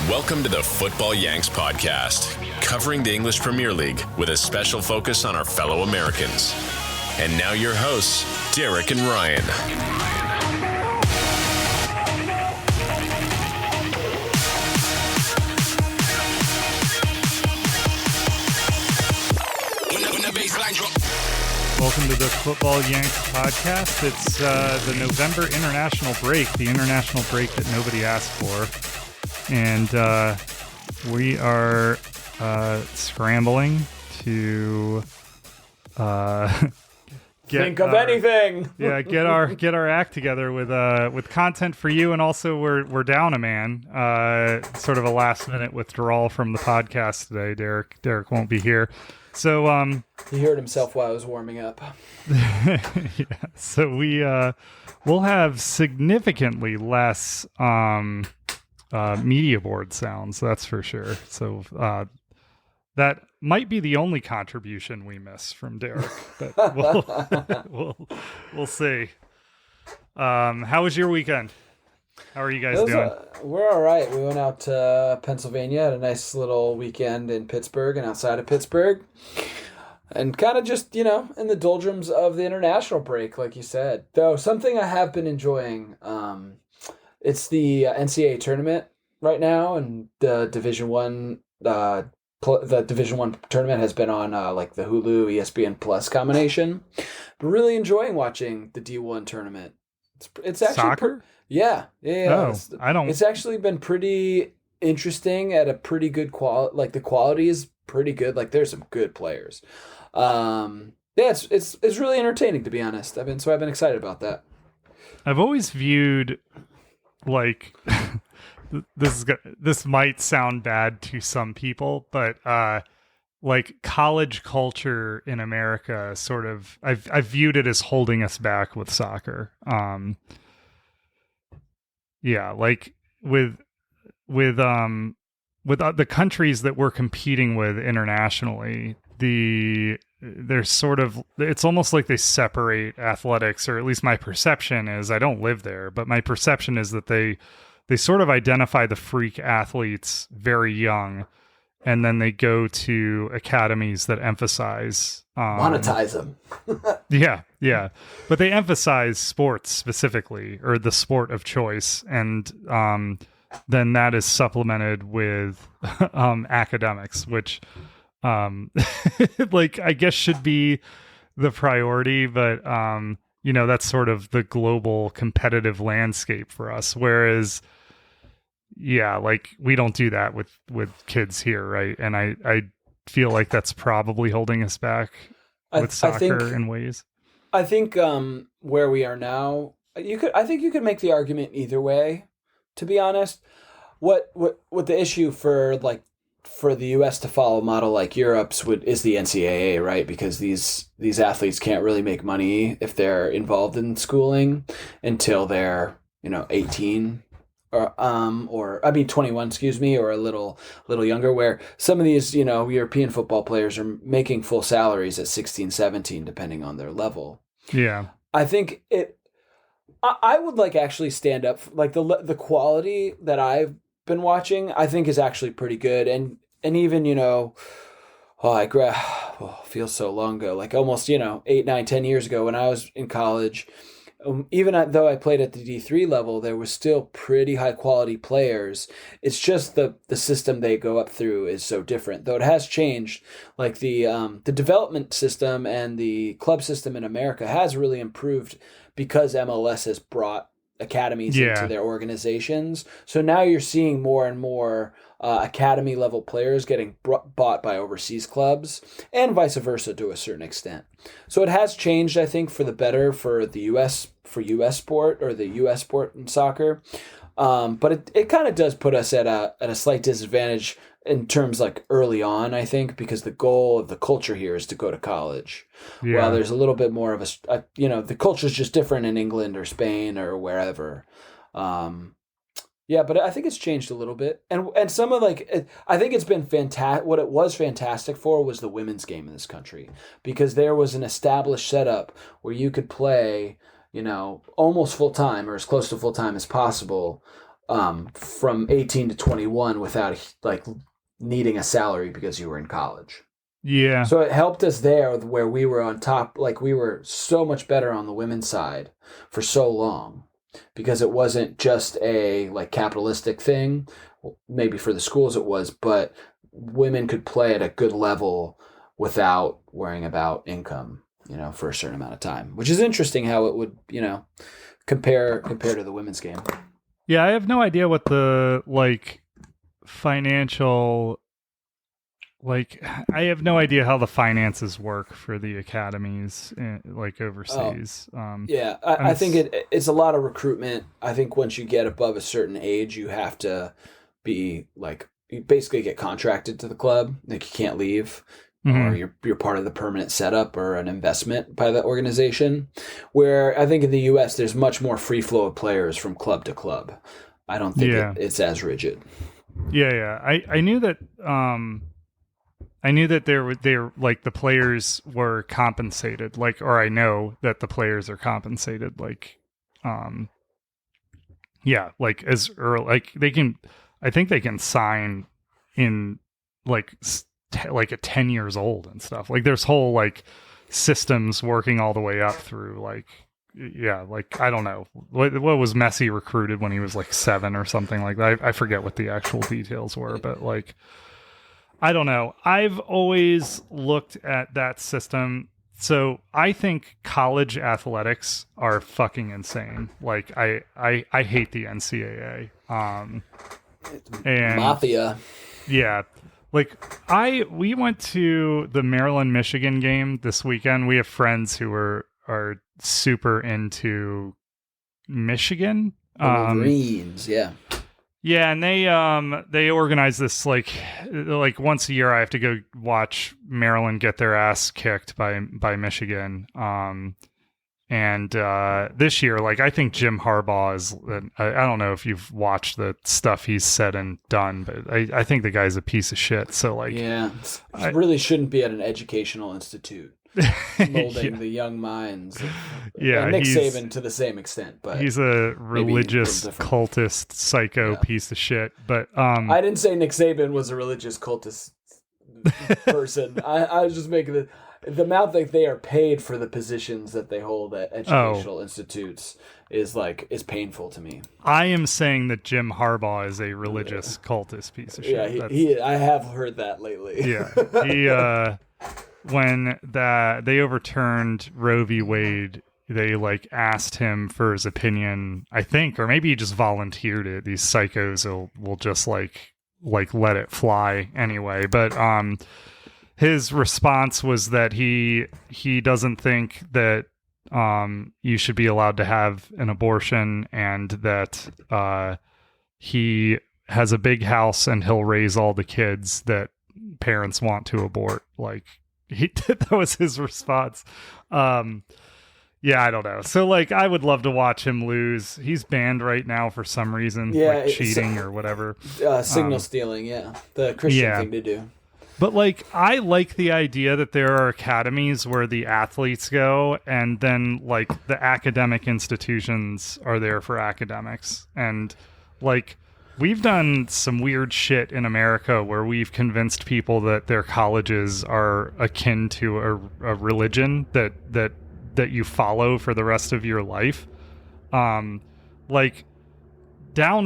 Welcome to the Football Yanks podcast, covering the English Premier League with a special focus on our fellow Americans. And now your hosts, Derek and Ryan. Welcome to the Football Yanks podcast. It's the November international break, the international break that nobody asked for. And we are scrambling to think of anything. Yeah, get our act together with content for you, and also we're down a man. Sort of a last minute withdrawal from the podcast today. Derek won't be here. So he heard himself while I was warming up. Yeah, so we'll have significantly less media board sounds, that's for sure. So that might be the only contribution we miss from Derek, but we'll see. How was your weekend? How are you guys doing? We're all right. We went out to Pennsylvania, had a nice little weekend in Pittsburgh and outside of Pittsburgh, and kind of just, in the doldrums of the international break, like you said. Though something I have been enjoying, it's the NCAA tournament right now, and the Division One, the Division One tournament has been on like the Hulu ESPN Plus combination. But really enjoying watching the D1 tournament. It's actually soccer. Yeah. Oh, I don't. It's actually been pretty interesting at a pretty good quality. Like the quality is pretty good. Like there's some good players. It's really entertaining, to be honest. I've been excited about that. I've always viewed like this might sound bad to some people, but like college culture in America, sort of, I've viewed it as holding us back with soccer. Yeah, like with the countries that we're competing with internationally, there's sort of, it's almost like they separate athletics, or at least my perception is, I don't live there, but my perception is that they sort of identify the freak athletes very young, and then they go to academies that emphasize monetize them. yeah, but they emphasize sports specifically, or the sport of choice, and then that is supplemented with academics, which like I guess should be the priority, but that's sort of the global competitive landscape for us, whereas like we don't do that with kids here, right? And I feel like that's probably holding us back with soccer in ways. I think where we are now, I think you could make the argument either way, to be honest. What the issue for the US to follow a model like Europe's is the NCAA, right? Because these athletes can't really make money if they're involved in schooling until they're 18 or 21, or a little younger, where some of these European football players are making full salaries at 16, 17, depending on their level. Yeah, I think I would actually stand up for, the quality that I've been watching, I think is actually pretty good, and even feels so long ago, almost 8, 9, 10 years ago when I was in college. Even though I played at the D3 level, there was still pretty high quality players. It's just the system they go up through is so different, though it has changed. Like the development system and the club system in America has really improved because MLS has brought academies into their organizations. So now you're seeing more and more academy level players getting bought by overseas clubs, and vice versa to a certain extent. So it has changed, I think, for the better for the US sport, or the US sport in soccer. But it kind of does put us at a slight disadvantage in terms early on, I think, because the goal of the culture here is to go to college. Yeah. Well, there's a little bit more of the culture is just different in England or Spain or wherever. But I think it's changed a little bit. And some of I think it's been fantastic. What it was fantastic for was the women's game in this country, because there was an established setup where you could play, almost full time or as close to full time as possible from 18 to 21 without like needing a salary because you were in college. Yeah. So it helped us there where we were on top, like we were so much better on the women's side for so long because it wasn't just a like capitalistic thing. Maybe for the schools it was, but women could play at a good level without worrying about income, for a certain amount of time, which is interesting how it would, compare to the women's game. Yeah, I have no idea what the financial, I have no idea how the finances work for the academies overseas. I think it's a lot of recruitment. I think once you get above a certain age, you have to be you basically get contracted to the club. Like you can't leave. Or you're part of the permanent setup or an investment by the organization, where I think in the U.S. there's much more free flow of players from club to club. I don't think it's as rigid. Yeah. I knew that. I knew that the players were compensated. Or I know that the players are compensated. As early. They can. I think they can sign in at 10 years old and stuff. There's whole systems working all the way up through I don't know what was Messi recruited when he was 7 or something like that. I forget what the actual details were, but I don't know. I've always looked at that system. So I think college athletics are fucking insane. I hate the NCAA. And mafia. Yeah. We went to the Maryland-Michigan game this weekend. We have friends who are super into Michigan. Wolverines, yeah. Yeah, and they organize this once a year. I have to go watch Maryland get their ass kicked by Michigan. And this year, I think Jim Harbaugh is, I don't know if you've watched the stuff he's said and done, but I think the guy's a piece of shit. So he really shouldn't be at an educational institute molding the young minds. And Nick Saban to the same extent, but he's a religious cultist psycho piece of shit. But I didn't say Nick Saban was a religious cultist person. I was just making the amount that they are paid for the positions that they hold at educational institutes is painful to me. I am saying that Jim Harbaugh is a religious cultist piece of shit. Yeah, I have heard that lately. Yeah, he when they overturned Roe v. Wade, they asked him for his opinion, I think, or maybe he just volunteered it. These psychos will just let it fly anyway, but his response was that he doesn't think that you should be allowed to have an abortion, and that he has a big house and he'll raise all the kids that parents want to abort. That was his response. Yeah, I don't know. So I would love to watch him lose. He's banned right now for some reason, cheating or whatever. Signal stealing, the Christian thing to do. But I like the idea that there are academies where the athletes go, and then the academic institutions are there for academics. And we've done some weird shit in America where we've convinced people that their colleges are akin to a religion that you follow for the rest of your life. Down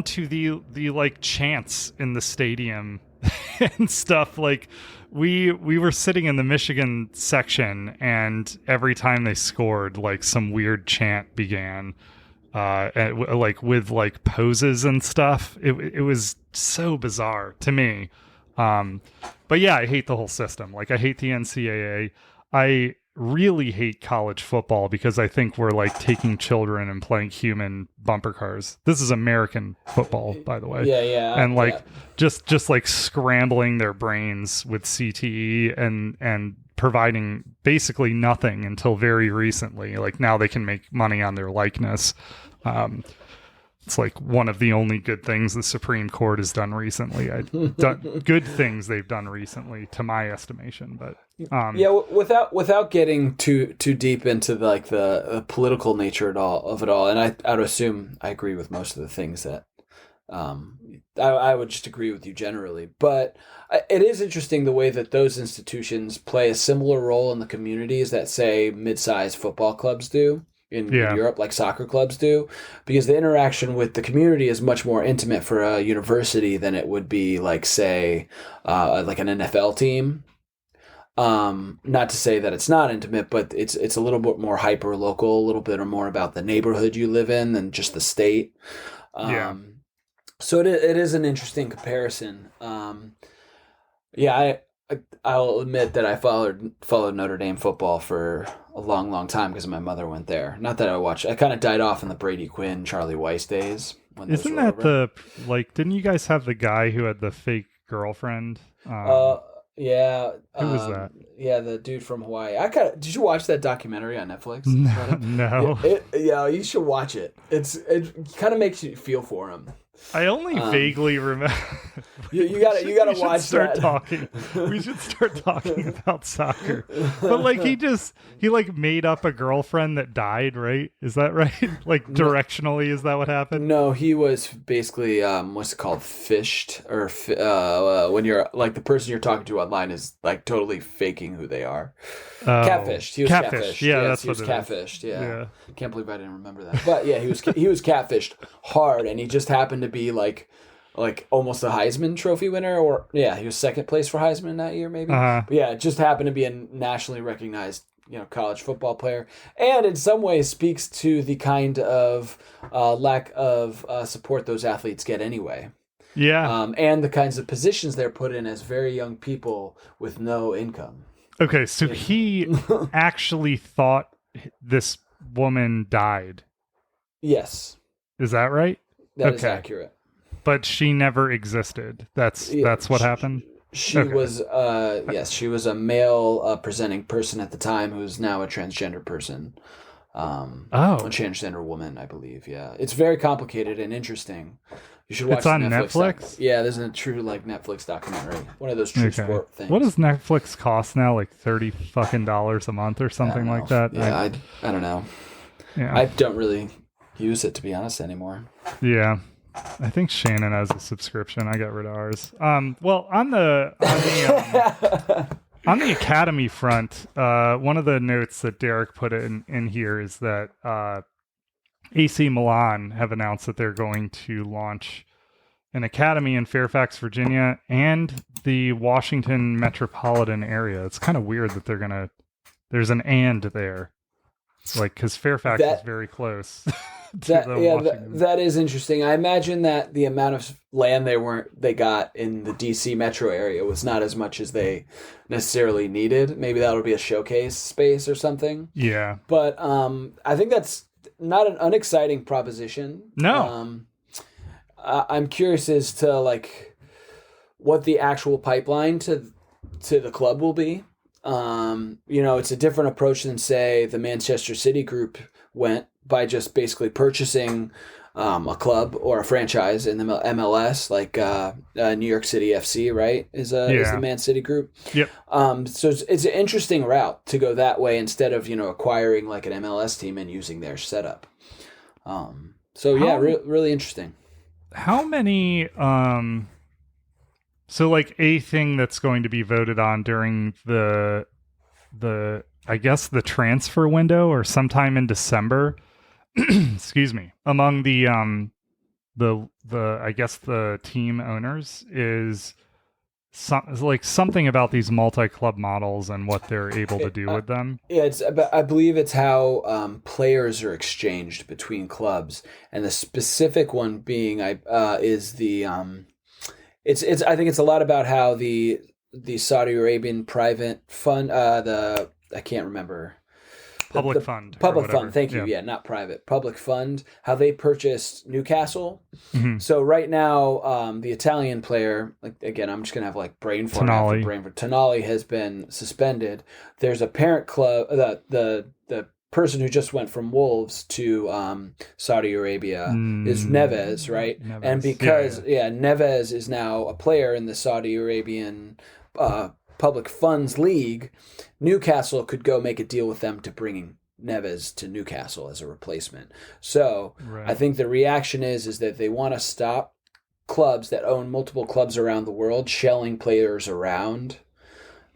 to the chants in the stadium and stuff. We were sitting in the Michigan section, and every time they scored, some weird chant began, with poses and stuff. It was so bizarre to me. But yeah, I hate the whole system. I hate the NCAA. I really hate college football because I think we're taking children and playing human bumper cars. This is American football, by the way. Yeah. And just scrambling their brains with CTE and providing basically nothing until very recently. Now they can make money on their likeness. It's one of the only good things the Supreme Court has done recently. Good things they've done recently, to my estimation. But without getting too deep into the political nature of it all, and I would assume I agree with most of the things that I would just agree with you generally. But it is interesting the way that those institutions play a similar role in the communities that, say, mid-sized football clubs do in Europe, like soccer clubs do, because the interaction with the community is much more intimate for a university than it would be, like, say, like an NFL team. Not to say that it's not intimate, but it's a little bit more hyper local, a little bit more about the neighborhood you live in than just the state. So it is an interesting comparison. I'll admit that I followed Notre Dame football for a long, long time because my mother went there. Not that I watched. I kind of died off in the Brady Quinn, Charlie Weiss days. Isn't that didn't you guys have the guy who had the fake girlfriend? Yeah. Who was that? Yeah, the dude from Hawaii. Did you watch that documentary on Netflix? No. You should watch it. It kind of makes you feel for him. I only vaguely remember. You gotta watch that. We should start talking about soccer. But like he made up a girlfriend that died, right? Is that right? Like directionally, is that what happened? No, he was basically what's it called, fished, or when you're like the person you're talking to online is like totally faking who they are. Catfished. He was catfished. Yeah, that's what it catfished. Yeah. Can't believe I didn't remember that. But yeah, he was catfished hard, and he just happened to be like almost a Heisman Trophy winner, or he was second place for Heisman that year, maybe. But yeah, it just happened to be a nationally recognized college football player, and in some ways speaks to the kind of lack of support those athletes get anyway. Yeah, and the kinds of positions they're put in as very young people with no income. Okay, so he actually thought this woman died. Yes. Is that right? That is accurate. But she never existed. That's what happened? She was she was a male presenting person at the time who's now a transgender person. A transgender woman, I believe. Yeah. It's very complicated and interesting. You should watch It's on Netflix? Yeah, there's a true Netflix documentary. One of those true sport things. What does Netflix cost now? Like $30 fucking a month or something like that? Yeah, I don't know. Yeah. I don't really use it, to be honest, anymore. Yeah. I think Shannon has a subscription. I got rid of ours. Well, on the academy front, one of the notes that Derek put in here is that AC Milan have announced that they're going to launch an academy in Fairfax, Virginia, and the Washington metropolitan area. It's kind of weird that there's an "and" there, like, because Fairfax is very close. That is interesting. I imagine that the amount of land they got in the DC metro area was not as much as they necessarily needed. Maybe that'll be a showcase space or something. Yeah. But I think that's not an unexciting proposition. No. I'm curious as to what the actual pipeline to the club will be. It's a different approach than, say, the Manchester City group went by just basically purchasing a club or a franchise in the MLS, like New York City FC, right? Is the Man City group. Yep. So it's an interesting route to go that way instead of acquiring like an MLS team and using their setup. Really interesting. How many? So like a thing that's going to be voted on during the I guess the transfer window or sometime in December. Excuse me. Among the I guess the team owners is something about these multi-club models and what they're able to do with them. Yeah, I believe it's how players are exchanged between clubs, and the specific one being is the it's I think it's a lot about how the Saudi Arabian private fund I can't remember. Public fund. Public fund, thank you. Yeah, not private. Public fund, how they purchased Newcastle. Mm-hmm. So right now, the Italian player, again, I'm just going to have brain fart. Tonali has been suspended. There's a parent club, the person who just went from Wolves to Saudi Arabia is Neves, right? Neves. And because, Neves is now a player in the Saudi Arabian Public Funds League, Newcastle could go make a deal with them to bring Neves to Newcastle as a replacement. So I think the reaction is that they want to stop clubs that own multiple clubs around the world shelling players around,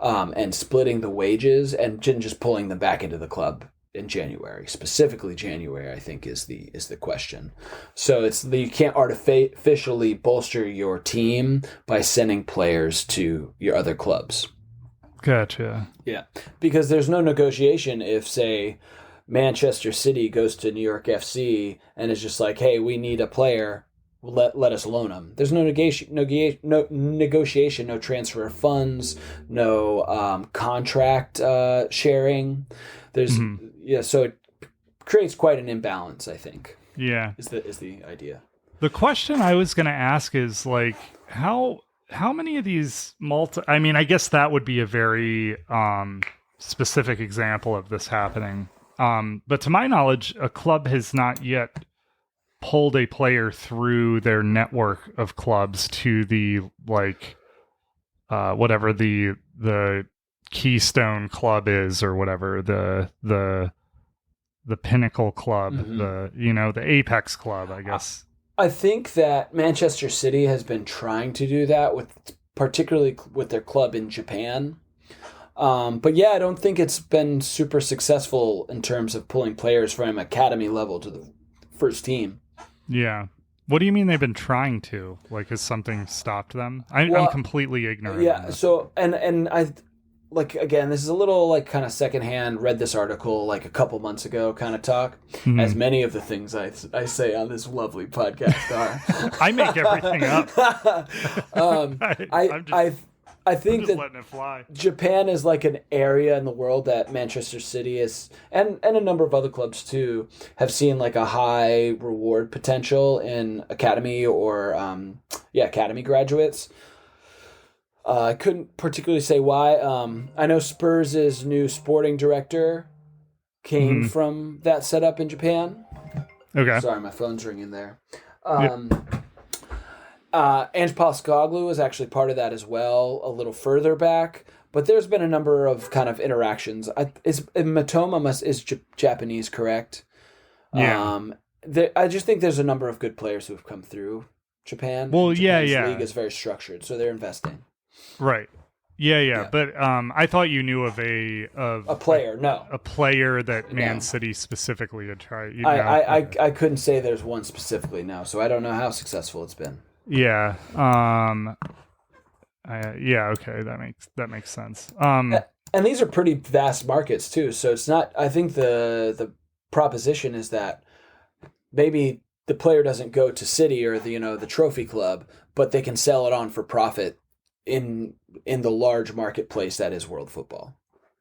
and splitting the wages and just pulling them back into the club in January. Specifically January, I think, is the question. So you can't artificially bolster your team by sending players to your other clubs. Gotcha. Yeah, because there's no negotiation if, say, Manchester City goes to New York FC and is just like, hey, we need a player, let us loan him. There's no negotiation, no transfer of funds, no contract sharing. There's so it creates quite an imbalance, I think. Yeah, is the idea. The question I was going to ask is like how many of these I mean, I guess that would be a very specific example of this happening. But to my knowledge, a club has not yet pulled a player through their network of clubs to the whatever the Keystone Club is, or whatever the Pinnacle Club, the Apex Club, I guess. I think that Manchester City has been trying to do that particularly with their club in Japan. But yeah, I don't think it's been super successful in terms of pulling players from academy level to the first team. Yeah. What do you mean they've been trying to? Like, has something stopped them? I'm completely ignorant. Yeah. So, and I, like, again, this is a little like kind of secondhand, read this article like a couple months ago kind of talk, as many of the things I say on this lovely podcast are. I make everything up. I think that letting it fly. Japan is like an area in the world that Manchester City is, and a number of other clubs too, have seen like a high reward potential in academy or academy graduates. I couldn't particularly say why. I know Spurs' new sporting director came from that setup in Japan. Okay. Sorry, my phone's ringing there. Ange Postecoglou is actually part of that as well, a little further back. But there's been a number of kind of interactions. Matoma is Japanese, correct? Yeah. I just think there's a number of good players who have come through Japan. Well, Japan's league is very structured, so they're investing. Right. Yeah. But I thought you knew of a player. No, a player that Man City specifically had tried. I couldn't say there's one specifically now, so I don't know how successful it's been. Yeah. Okay. That makes sense. And these are pretty vast markets too. So it's not. I think the proposition is that maybe the player doesn't go to City or the trophy club, but they can sell it on for profit in the large marketplace that is world football.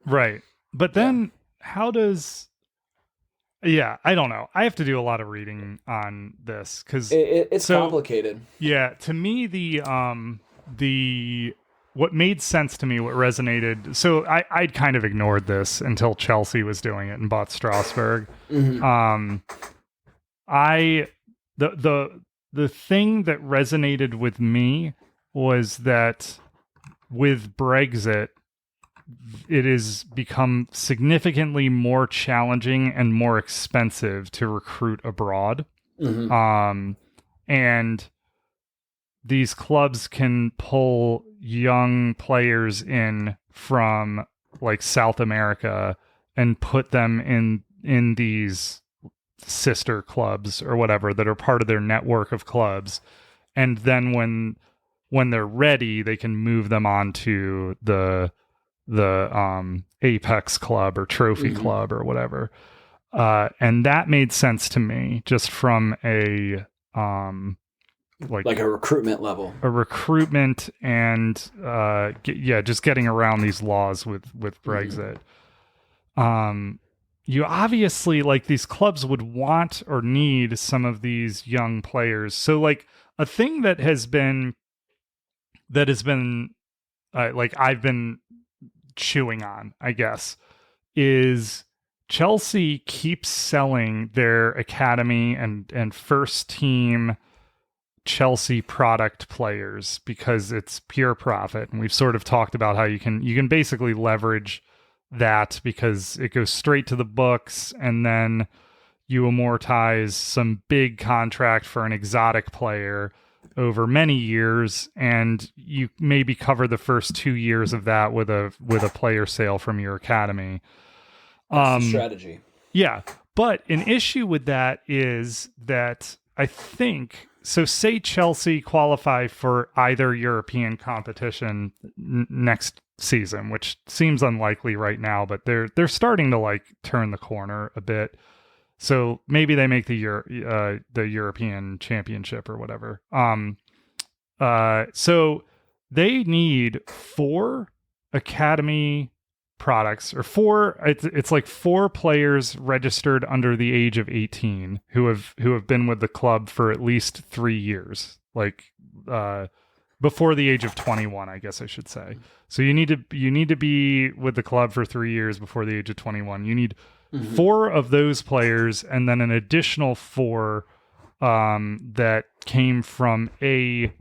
Right. But then how does? Yeah, I don't know. I have to do a lot of reading on this because it's complicated. Yeah, to me what made sense to me, what resonated. So I'd kind of ignored this until Chelsea was doing it and bought Strasbourg. The thing that resonated with me was that with Brexit, it has become significantly more challenging and more expensive to recruit abroad. And these clubs can pull young players in from like South America and put them in these sister clubs or whatever that are part of their network of clubs. And then when they're ready, they can move them on to the Apex Club or Trophy Club or whatever. And that made sense to me just from a like a recruitment level, and just getting around these laws with Brexit. You obviously, like, these clubs would want or need some of these young players. So like a thing that has been like I've been chewing on, I guess, is Chelsea keeps selling their academy and first team Chelsea product players because it's pure profit. And we've sort of talked about how you can basically leverage that because it goes straight to the books, and then you amortize some big contract for an exotic player, over many years, and you maybe cover the first 2 years of that with a player sale from your academy. That's the strategy. Yeah, but an issue with that is that I think so. Say Chelsea qualify for either European competition next season, which seems unlikely right now, but they're starting to like turn the corner a bit. So maybe they make the European Championship or whatever. So they need 4 academy products, or 4. It's like 4 players registered under the age of 18 who have been with the club for at least 3 years, like before the age of 21, I guess I should say. So you need to be with the club for 3 years before the age of 21. You need 4 of those players, and then an additional 4 that came from a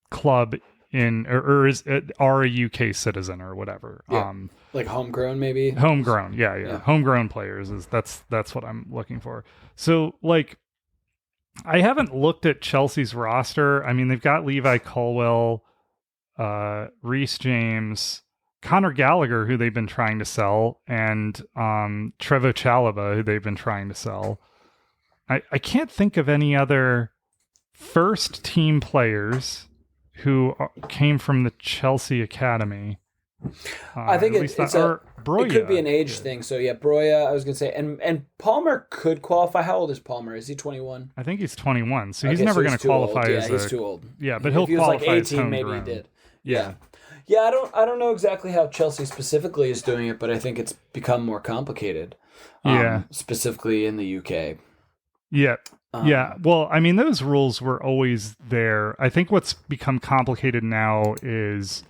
club in, or are a UK citizen or whatever. Yeah. Like homegrown, maybe. Homegrown, yeah. Homegrown players that's what I'm looking for. So like, I haven't looked at Chelsea's roster. I mean, they've got Levi Colwill, Reece James, Conor Gallagher, who they've been trying to sell, and Trevoh Chalobah, who they've been trying to sell. I can't think of any other first team players who came from the Chelsea academy. I think it could be an age thing. So yeah, Broya, I was going to say, and Palmer could qualify. How old is Palmer? Is he 21? I think he's 21. So he's never going to qualify. Yeah, he's too old. Yeah, but he'll qualify. If he was like 18, maybe he did. Yeah. Yeah, I don't know exactly how Chelsea specifically is doing it, but I think it's become more complicated. Specifically in the UK. Yeah. Yeah. Well, I mean, those rules were always there. I think what's become complicated now is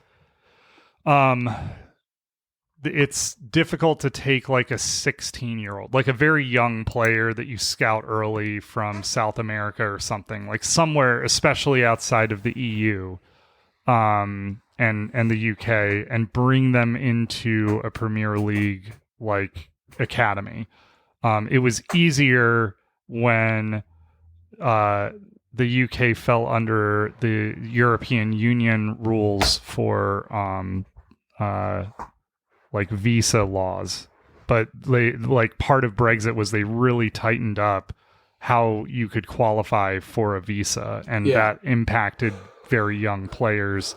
it's difficult to take like a 16-year-old, like a very young player that you scout early from South America or something, like somewhere, especially outside of the EU. And the UK, and bring them into a Premier League like academy. It was easier when the UK fell under the European Union rules for like visa laws, but like part of Brexit was they really tightened up how you could qualify for a visa, and that impacted very young players.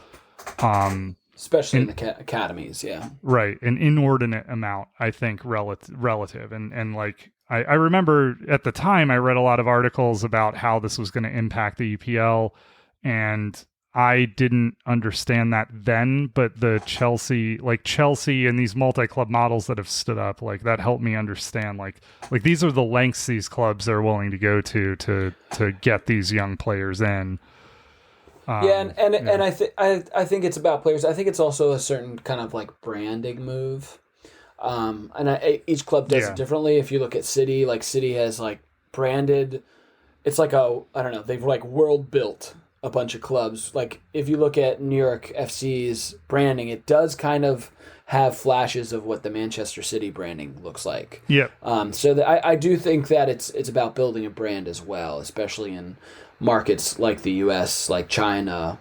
Especially in the academies, yeah. Right, an inordinate amount, I think, relative. And like, I remember at the time I read a lot of articles about how this was going to impact the EPL, and I didn't understand that then, but the Chelsea and these multi-club models that have stood up, like that helped me understand, like these are the lengths these clubs are willing to go to get these young players in. And I think it's about players. I think it's also a certain kind of like branding move. Each club does it differently. If you look at City, like City has like branded, it's like they've like world built a bunch of clubs. Like if you look at New York FC's branding, it does kind of have flashes of what the Manchester City branding looks like. Yeah. I do think that it's about building a brand as well, especially in markets like the US, like China,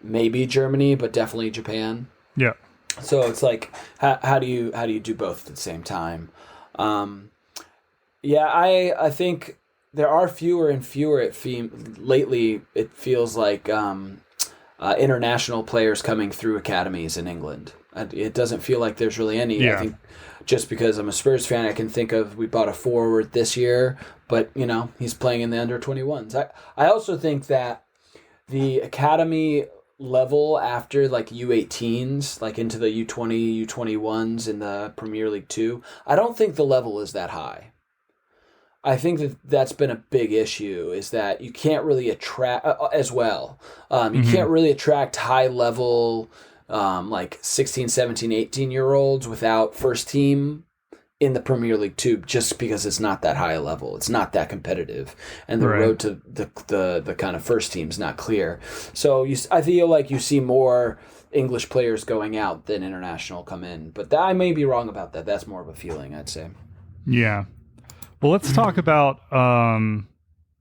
maybe Germany, but definitely Japan. Yeah. So it's like, how do you do both at the same time? I think there are fewer and fewer lately. It feels like international players coming through academies in England. It doesn't feel like there's really any. Yeah. I think just because I'm a Spurs fan, I can think of, we bought a forward this year, but he's playing in the under 21s. I also think that the academy level after like U18s, like into the U20, U21s in the Premier League 2, I don't think the level is that high. I think that's been a big issue, is that you can't really attract as well. You can't really attract high level like 16, 17, 18-year-olds without first team in the Premier League 2, just because it's not that high a level. It's not that competitive. And the road to the kind of first team is not clear. So I feel like you see more English players going out than international come in. But I may be wrong about that. That's more of a feeling, I'd say. Yeah. Well, let's talk about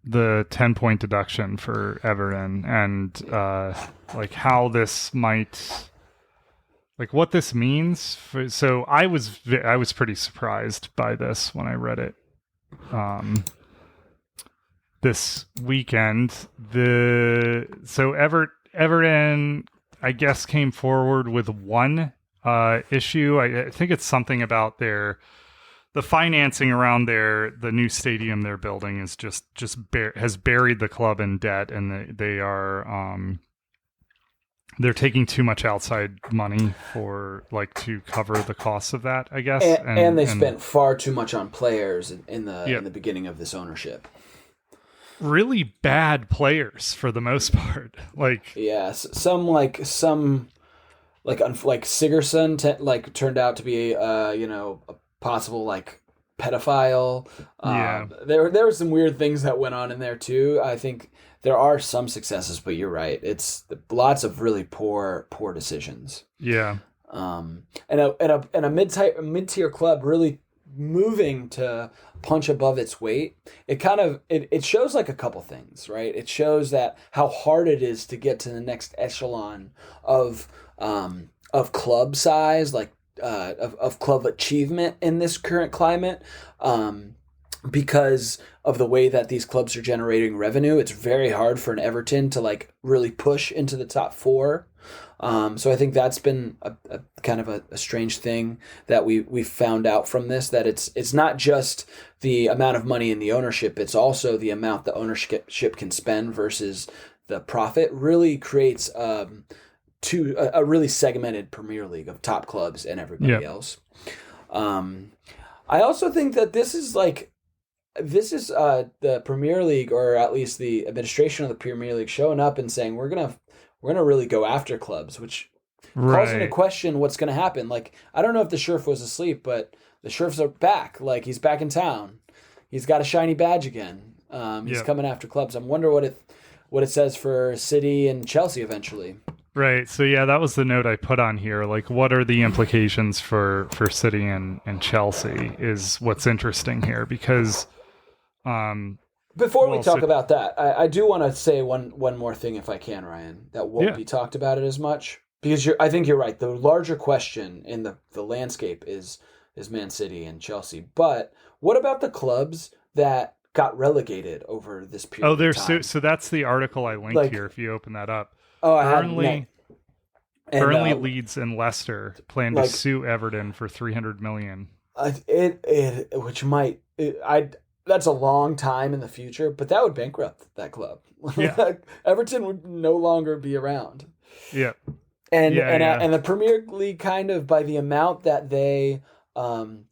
the 10-point deduction for Everton and like how this might, like what this means. So I was pretty surprised by this when I read it this weekend. Everton, I guess, came forward with one issue. I think it's something about the financing around the new stadium they're building is has buried the club in debt, and they're taking too much outside money to cover the costs of that, I guess. And they spent far too much on players in the beginning of this ownership. Really bad players for the most part. Some Sigurdsson turned out to be a possible pedophile. There were some weird things that went on in there too. I think there are some successes, but you're right. It's lots of really poor decisions. Yeah. And a mid-tier club really moving to punch above its weight. It shows a couple things, right? It shows that how hard it is to get to the next echelon of club size, of club achievement in this current climate, because of the way that these clubs are generating revenue. It's very hard for an Everton to really push into the top four. So I think that's been a kind of a strange thing that we found out from this, that it's not just the amount of money in the ownership, it's also the amount the ownership can spend versus the profit. Really creates a really segmented Premier League of top clubs and everybody else. I also think that this is the Premier League, or at least the administration of the Premier League, showing up and saying we're gonna really go after clubs, which calls into question what's gonna happen. I don't know if the Sheriff was asleep, but the Sheriffs are back. He's back in town. He's got a shiny badge again. He's coming after clubs. I wonder what it says for City and Chelsea eventually. Right. So that was the note I put on here. What are the implications for City and Chelsea is what's interesting here, because before we talk about that, I do want to say one more thing, if I can, Ryan, that won't be talked about it as much, because I think you're right. The larger question in the landscape is Man City and Chelsea. But what about the clubs that got relegated over this period of time? So that's the article I linked here if you open that up. Burnley, Leeds, and Leicester plan to sue Everton for $300 million. That's a long time in the future, but that would bankrupt that club. Yeah. Everton would no longer be around. Yeah. And the Premier League, kind of, by the amount that they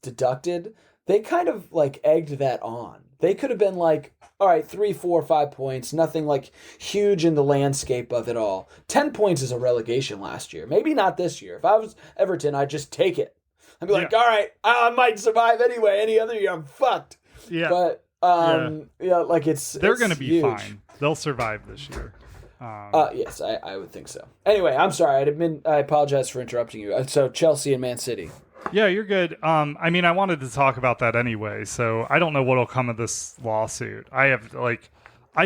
deducted, they kind of egged that on. They could have been all right, 3, 4, 5 points, nothing huge in the landscape of it all. 10 points is a relegation last year. Maybe not this year. If I was Everton, I'd just take it. I'd be all right, I might survive anyway. Any other year, I'm fucked. Yeah. But they're going to be huge. fine. They'll survive this year. Yes, I would think so. Anyway, I'm sorry. I apologize for interrupting you. So Chelsea and Man City. Yeah, you're good. I wanted to talk about that anyway, so I don't know what'll come of this lawsuit. I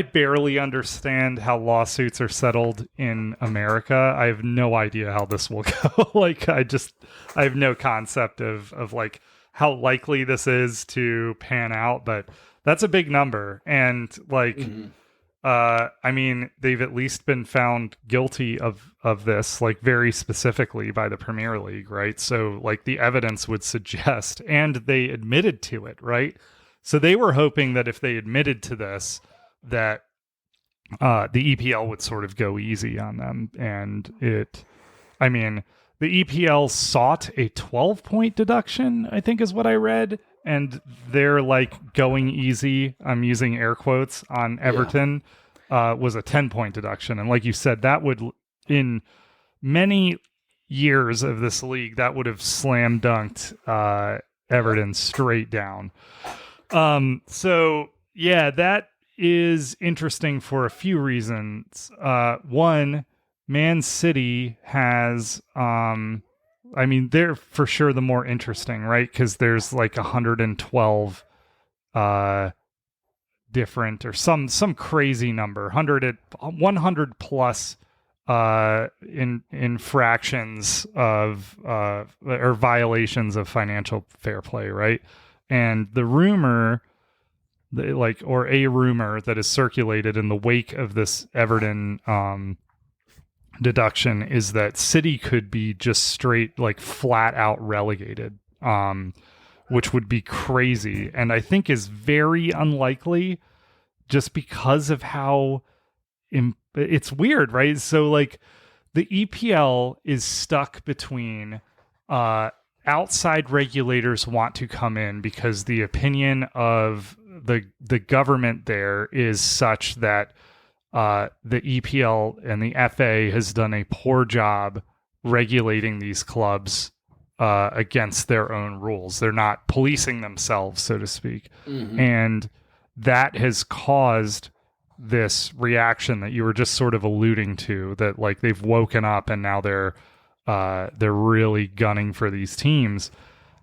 barely understand how lawsuits are settled in America. I have no idea how this will go. I have no concept of how likely this is to pan out, but that's a big number. And they've at least been found guilty of this, very specifically by the Premier League, right? So the evidence would suggest, and they admitted to it, right? So they were hoping that if they admitted to this, that the EPL would sort of go easy on them. And the EPL sought a 12-point deduction, I think is what I read. And they're going easy, I'm using air quotes, on Everton, was a 10-point deduction. And like you said, that would, in many years of this league, that would have slam dunked Everton straight down. That is interesting for a few reasons. One, Man City has, they're for sure the more interesting, right? Because there's 112 different, or some crazy number, 100 plus infractions of or violations of financial fair play, right? And the rumor, a rumor that is circulated in the wake of this Everton deduction is that City could be just straight, like, flat out relegated, which would be crazy, and I think is very unlikely, just because of how it's weird, right? So, like, the EPL is stuck between outside regulators want to come in because the opinion of the government there is such that the EPL and the FA has done a poor job regulating these clubs against their own rules. They're not policing themselves, so to speak. Mm-hmm. And that has caused this reaction that you were just sort of alluding to, that, like, they've woken up and now they're really gunning for these teams.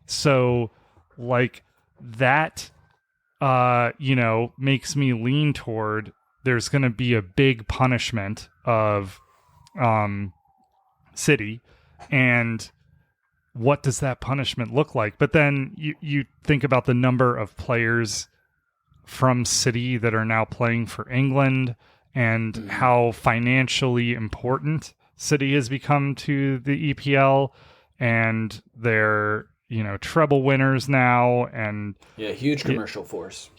So, like, that makes me lean toward there's going to be a big punishment of City, and what does that punishment look like? But then you think about the number of players from City that are now playing for England, and how financially important City has become to the EPL, and they're, treble winners now, and huge commercial force.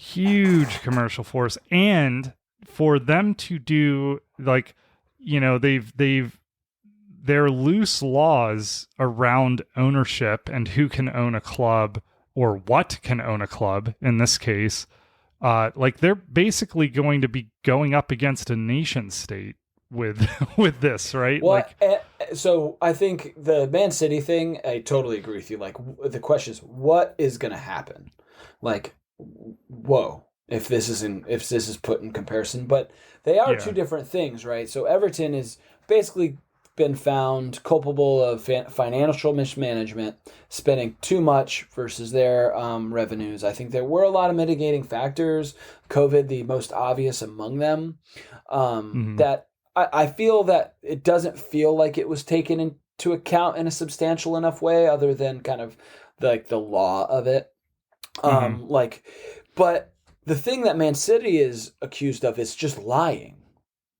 And for them to do, like, their loose laws around ownership and who can own a club, or what can own a club in this case, like, they're basically going to be going up against a nation state with this, right? Well, so I think the Man City thing, I totally agree with you. Like, the question is, what is going to happen? Like, whoa, if this is put in comparison, but they are two different things, right? So Everton is basically been found culpable of financial mismanagement, spending too much versus their revenues. I think there were a lot of mitigating factors, COVID the most obvious among them, that I feel that it doesn't feel like it was taken into account in a substantial enough way, other than kind of like the law of it. But the thing that Man City is accused of is just lying.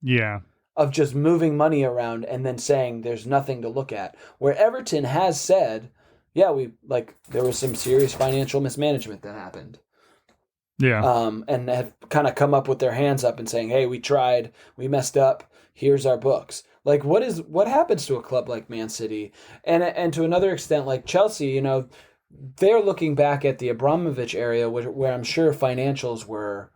Yeah. Of just moving money around and then saying there's nothing to look at. Where Everton has said, there was some serious financial mismanagement that happened. Yeah. And have kind of come up with their hands up and saying, hey, we tried, we messed up, here's our books. Like, what happens to a club like Man City? And to another extent, like Chelsea, they're looking back at the Abramovich area where I'm sure financials were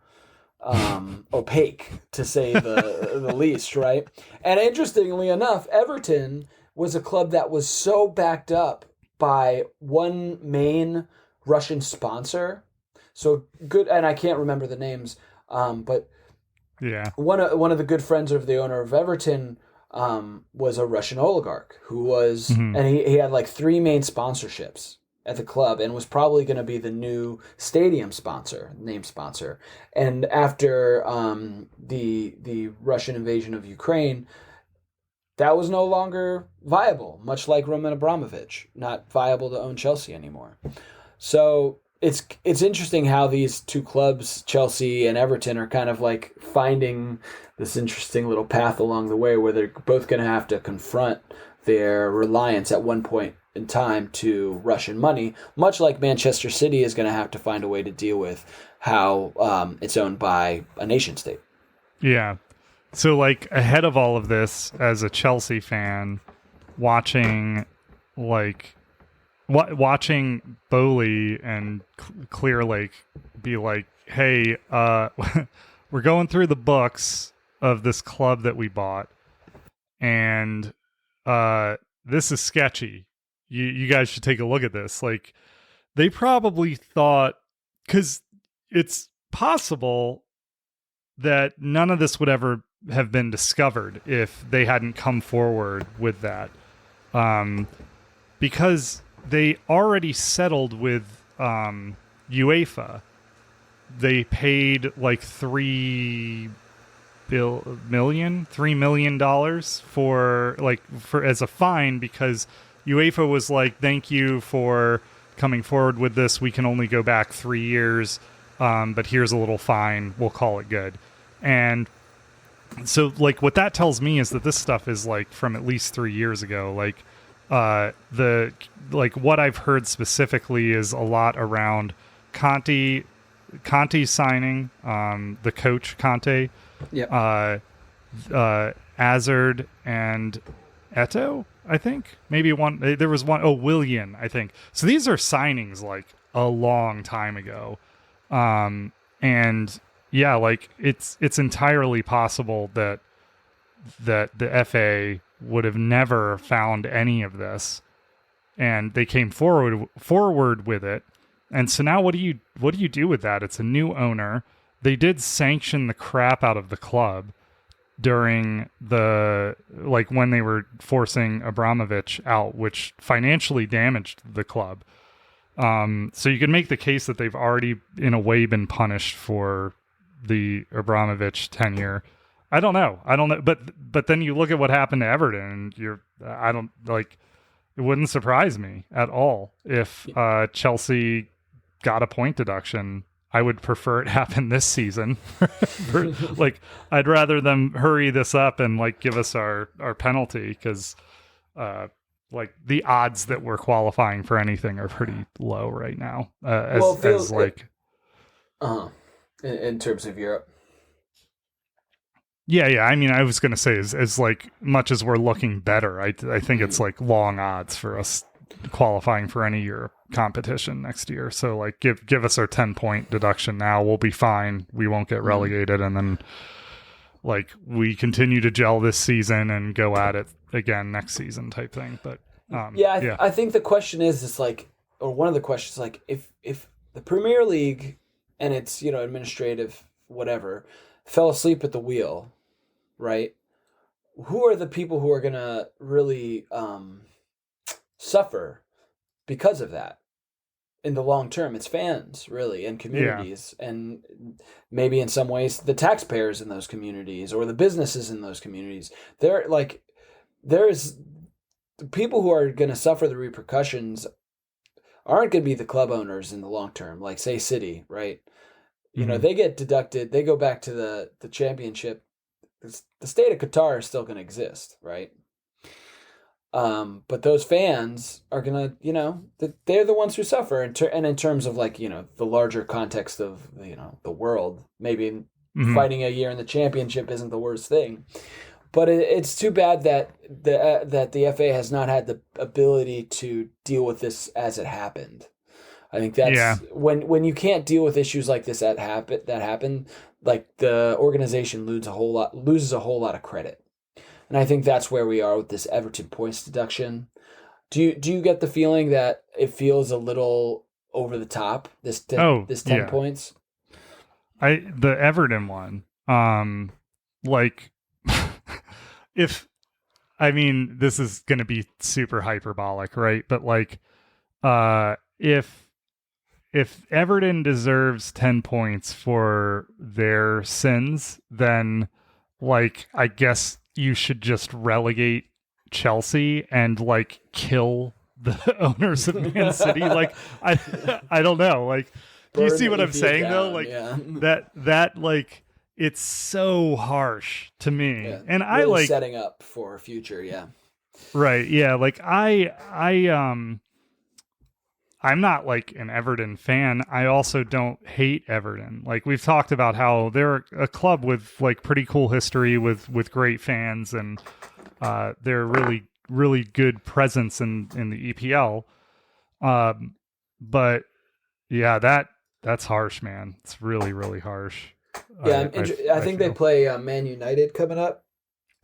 opaque, to say the least, right? And interestingly enough, Everton was a club that was so backed up by one main Russian sponsor. So good, and I can't remember the names, but one of the good friends of the owner of Everton was a Russian oligarch who was, and he had like 3 main sponsorships at the club, and was probably going to be the new stadium name sponsor. And after the Russian invasion of Ukraine, that was no longer viable, much like Roman Abramovich, not viable to own Chelsea anymore. So it's interesting how these two clubs, Chelsea and Everton, are kind of like finding this interesting little path along the way where they're both going to have to confront their reliance at one point in time to Russian money, much like Manchester City is going to have to find a way to deal with how it's owned by a nation state. Yeah. So, like, ahead of all of this, as a Chelsea fan, watching Bowley and Clear Lake be like, hey, we're going through the books of this club that we bought, and this is sketchy. You guys should take a look at this. Like, they probably thought, because it's possible that none of this would ever have been discovered if they hadn't come forward with that. Because they already settled with UEFA they paid like $3 million for as a fine, because UEFA was like, thank you for coming forward with this. We can only go back 3 years, but here's a little fine. We'll call it good. And so like what that tells me is that this stuff is like from at least 3 years ago. Like what I've heard specifically is a lot around Conte signing, the coach Conte, Hazard and Eto, I think. Maybe one. There was one. Oh, Willian, I think. So these are signings like a long time ago, and yeah, like it's entirely possible that the FA would have never found any of this, and they came forward with it. And so now what do you do with that? It's a new owner. They did sanction the crap out of the club during when they were forcing Abramovich out, which financially damaged the club. So you can make the case that they've already in a way been punished for the Abramovich tenure. I don't know. But then you look at what happened to Everton, and it wouldn't surprise me at all if Chelsea got a point deduction. I would prefer it happen this season. I'd rather them hurry this up and give us our penalty, because the odds that we're qualifying for anything are pretty low right now. In terms of Europe. Yeah. I mean, I was going to say as much as we're looking better, I think it's long odds for us qualifying for any Europe competition next year. So give us our 10-point deduction now. We'll be fine. We won't get relegated. And then we continue to gel this season and go at it again next season type thing. But I think the question is or one of the questions, if the Premier League and its, administrative whatever fell asleep at the wheel, right? Who are the people who are going to really suffer because of that in the long term? It's fans, really, and communities, and maybe in some ways the taxpayers in those communities or the businesses in those communities. There's the people who are going to suffer the repercussions aren't going to be the club owners in the long term, say City, right? Mm-hmm. They get deducted, they go back to the championship. The state of Qatar is still going to exist, right? But those fans are gonna, they're the ones who suffer, and in terms of the larger context of the world, maybe fighting a year in the championship isn't the worst thing, but it's too bad that the FA has not had the ability to deal with this as it happened. I think that's when you can't deal with issues like this that happen, the organization loses a whole lot of credit. And I think that's where we are with this Everton points deduction. Do you get the feeling that it feels a little over the top, this 10 points? The Everton one, this is going to be super hyperbolic, right? But if Everton deserves 10 points for their sins, then I guess you should just relegate Chelsea and kill the owners of Man City. I don't know. Do you see what I'm saying down, though? That it's so harsh to me. Yeah, and really setting up for a future. Yeah. Right. Yeah. I'm not an Everton fan. I also don't hate Everton. We've talked about how they're a club with pretty cool history with great fans, and they're a really, really good presence in the EPL. But yeah, that's harsh, man. It's really, really harsh. Yeah, I think they play Man United coming up.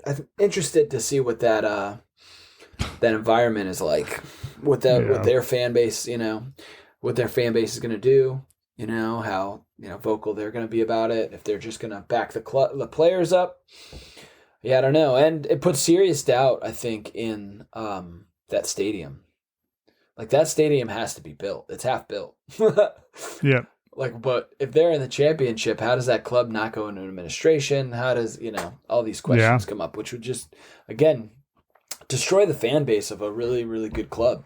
I'm interested to see what that environment is like. What their fan base, what their fan base is going to do, how vocal they're going to be about it. If they're just going to back the players up, I don't know. And it puts serious doubt, I think, in that stadium. That stadium has to be built. It's half built. Yeah. Like, but if they're in the championship, how does that club not go into administration? How does, all these questions come up, which would just, again, destroy the fan base of a really, really good club.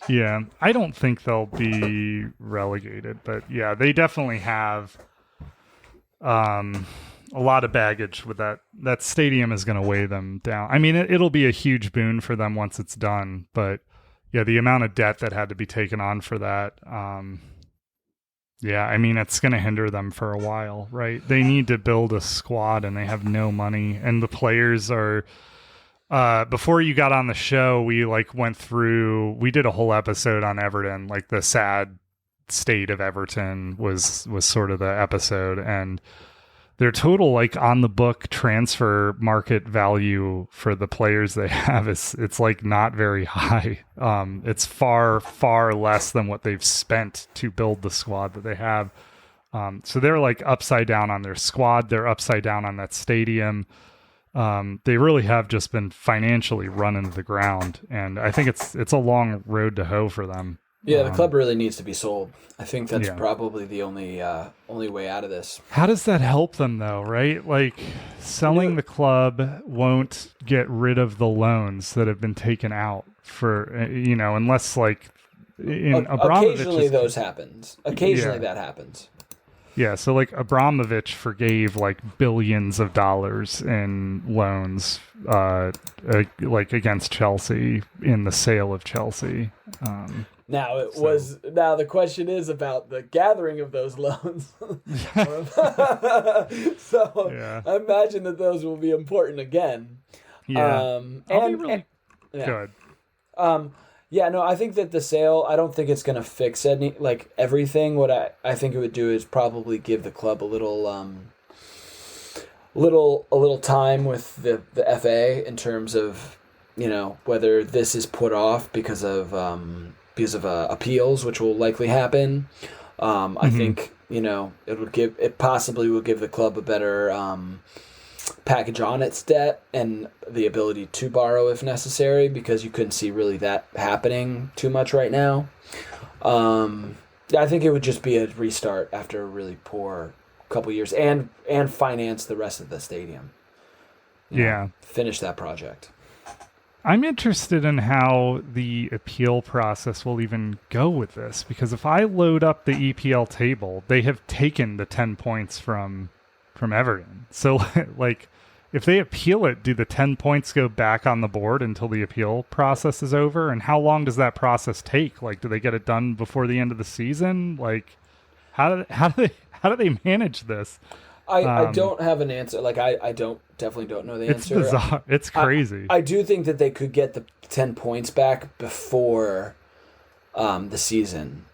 Yeah, I don't think they'll be relegated, but yeah, they definitely have a lot of baggage with that. That stadium is going to weigh them down. I mean, it'll be a huge boon for them once it's done, but yeah, the amount of debt that had to be taken on for that, yeah, I mean, it's going to hinder them for a while, right? They need to build a squad and they have no money, and the players are... before you got on the show, we we did a whole episode on Everton, like the sad state of Everton was sort of the episode, and their total on the book transfer market value for the players they have it's not very high. It's far less than what they've spent to build the squad that they have. So they're upside down on their squad. They're upside down on that stadium. They really have just been financially run into the ground, and I think it's a long road to hoe for them. Yeah, the club really needs to be sold. I think that's probably the only way out of this. How does that help them, though, right? Selling the club won't get rid of the loans that have been taken out for, unless occasionally those happens. Occasionally that happens. Yeah, so Abramovich forgave billions of dollars in loans, against Chelsea in the sale of Chelsea. Now the question is about the gathering of those loans. So I imagine that those will be important again. Yeah, good. Yeah, no, I think that the sale, I don't think it's going to fix everything. What I think it would do is probably give the club a little time with the FA in terms of, whether this is put off because of appeals, which will likely happen. I think, it possibly will give the club a better package on its debt and the ability to borrow if necessary, because you couldn't see really that happening too much right now. I think it would just be a restart after a really poor couple years and finance the rest of the stadium. Finish that project. I'm interested in how the appeal process will even go with this, because if I load up the EPL table, they have taken the 10 points from Everton. So if they appeal it, do the 10 points go back on the board until the appeal process is over? And how long does that process take? Do they get it done before the end of the season? How do they manage this? I don't have an answer. I definitely don't know the answer. It's bizarre. It's crazy. I do think that they could get the 10 points back before the season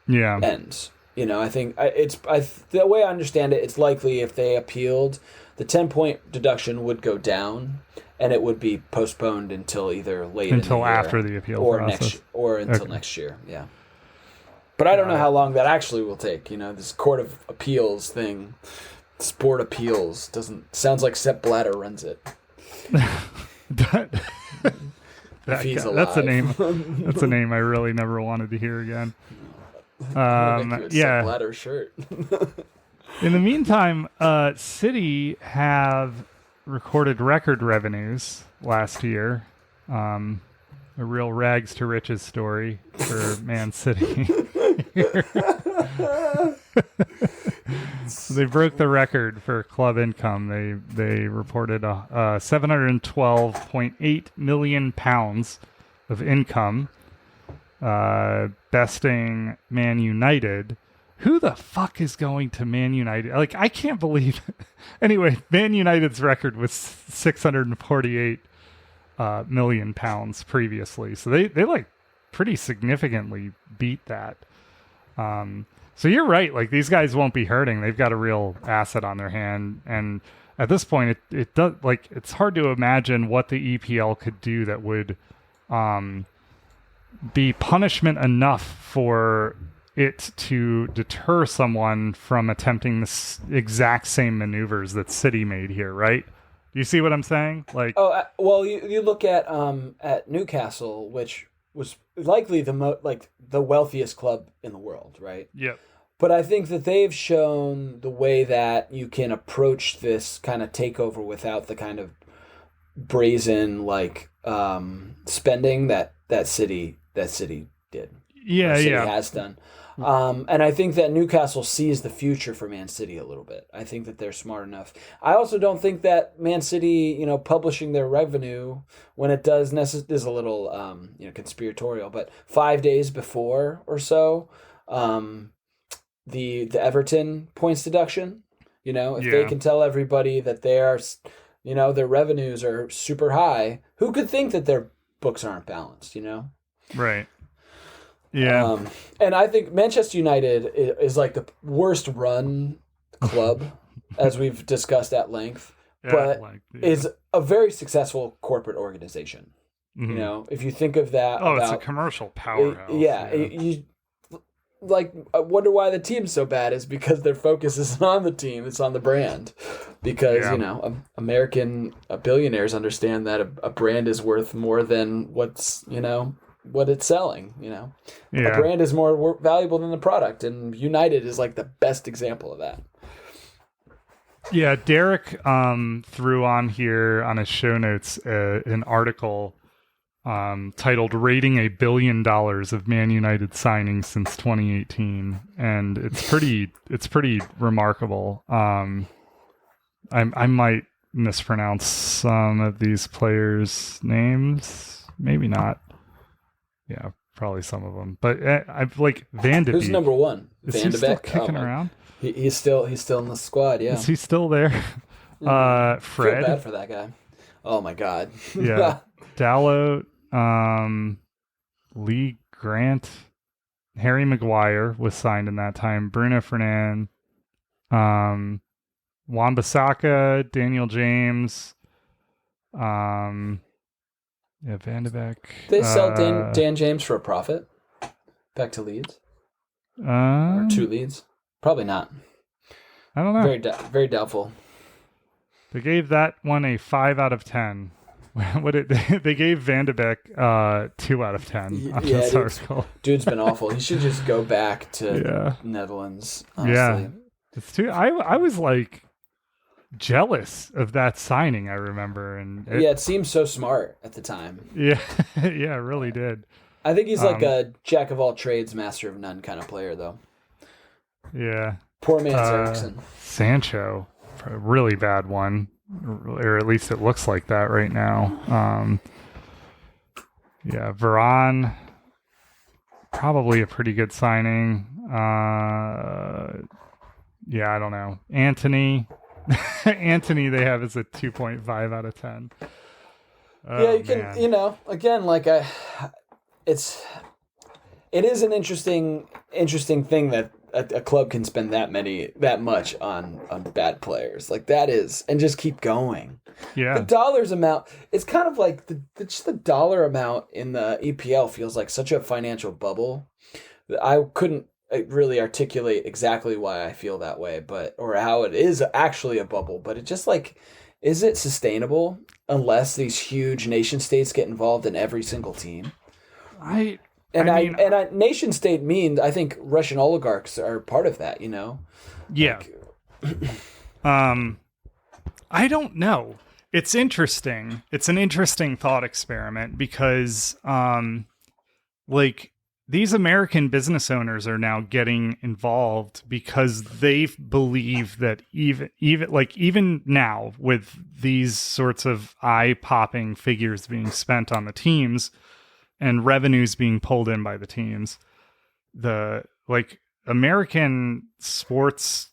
ends. I think the way I understand it, it's likely if they appealed, the 10-point deduction would go down, and it would be postponed until either until after the appeal process, until next year. Yeah, but I don't know how long that actually will take. This Court of Appeals thing, Sport Appeals sounds like Sepp Blatter runs it. That's a name. That's a name I really never wanted to hear again. Sepp Blatter shirt. In the meantime, City have recorded record revenues last year. A real rags to riches story for Man City. So they broke the record for club income. They reported 712.8 million pounds of income, besting Man United. Who the fuck is going to Man United? I can't believe it. Anyway, Man United's record was 648 million pounds previously. So they pretty significantly beat that. So you're right. These guys won't be hurting. They've got a real asset on their hand. And at this point, it does it's hard to imagine what the EPL could do that would be punishment enough for it to deter someone from attempting the exact same maneuvers that City made here, right? Do you see what I'm saying? You look at Newcastle, which was likely the wealthiest club in the world, right? Yep. But I think that they've shown the way that you can approach this kind of takeover without the kind of brazen spending that city did. Yeah, City yeah. has done. And I think that Newcastle sees the future for Man City a little bit. I think that they're smart enough. I also don't think that Man City, publishing their revenue when it does is a little, conspiratorial. But 5 days before or so, the Everton points deduction. If they can tell everybody that their revenues are super high, who could think that their books aren't balanced? Right. Yeah. And I think Manchester United is like the worst run club, as we've discussed at length, but is a very successful corporate organization. Mm-hmm. If you think of that. It's a commercial powerhouse. You I wonder why the team's so bad is because their focus isn't on the team, it's on the brand. Because, American billionaires understand that a brand is worth more than what's, what it's selling, A brand is more valuable than the product, and United is like the best example of that. Yeah, Derek threw on here on his show notes an article titled "Rating $1 billion of Man United signings since 2018," and it's pretty remarkable. I might mispronounce some of these players' names, maybe not. Yeah, probably some of them. But I've Van de Beek. Who's number one? Is Van he de still Beek? kicking around? He's still in the squad. Yeah. Is he still there? Fred. Feel bad for that guy. Oh my God. Yeah. Dalot, Lee Grant, Harry Maguire was signed in that time. Bruno Fernandes, Wan-Bissaka, Daniel James. Van de Beek. They sell Dan James for a profit back to Leeds? Or to Leeds? Probably not. I don't know. Very doubtful. They gave that one a 5 out of 10. They gave Van de Beek 2 out of 10 on this article. Dude's been awful. He should just go back to Netherlands, honestly. Yeah. It's too. I was jealous of that signing, I remember. And it seemed so smart at the time. Yeah, it really did. I think he's like a jack of all trades, master of none kind of player, though. Yeah. Poor man's Eriksson. Sancho, a really bad one, or at least it looks like that right now. Varane, probably a pretty good signing. I don't know. Anthony, they have as a 2.5 out of 10. You can, again, it is an interesting thing that a club can spend that much on bad players. Like that is, and just keep going. Yeah. The dollars amount, it's kind of like just the dollar amount in the EPL feels like such a financial bubble that I couldn't really articulate exactly why I feel that way, or how it is actually a bubble, but it just is it sustainable unless these huge nation states get involved in every single team? Nation state means I think Russian oligarchs are part of that, Yeah. I don't know. It's interesting. It's an interesting thought experiment because, these American business owners are now getting involved because they believe that even now with these sorts of eye-popping figures being spent on the teams and revenues being pulled in by the teams, the American sports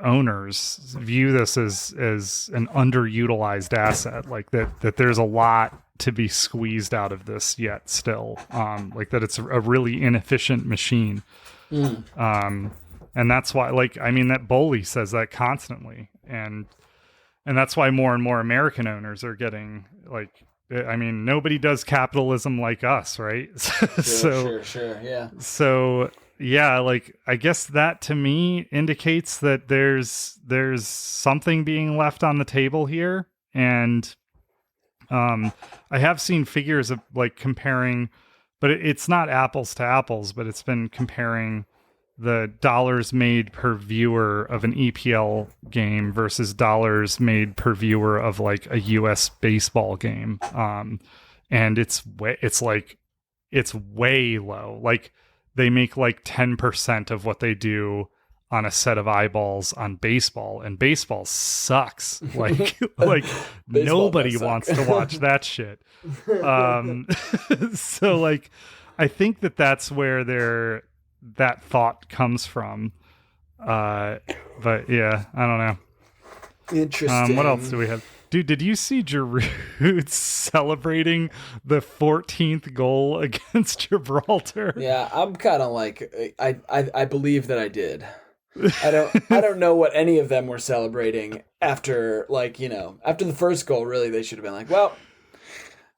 owners view this as an underutilized asset, that there's a lot to be squeezed out of this yet still, that it's a really inefficient machine. And that's why that Bowley says that constantly, and that's why more and more American owners are getting nobody does capitalism like us, right? Sure, yeah. So yeah, I guess that to me indicates that there's something being left on the table here. And I have seen figures of comparing, but it's not apples to apples, but it's been comparing the dollars made per viewer of an EPL game versus dollars made per viewer of like a US baseball game. And it's way low. Like they make like 10% of what they do on a set of eyeballs on baseball, and baseball sucks. Like nobody wants to watch that shit. So like I think that's where that thought comes from. But yeah, I don't know. Interesting. What else do we have? Dude, did you see Giroud celebrating the 14th goal against Gibraltar? Yeah, I'm kind of like I believe that I did. I don't know what any of them were celebrating after after the first goal. Really, they should have been like, well,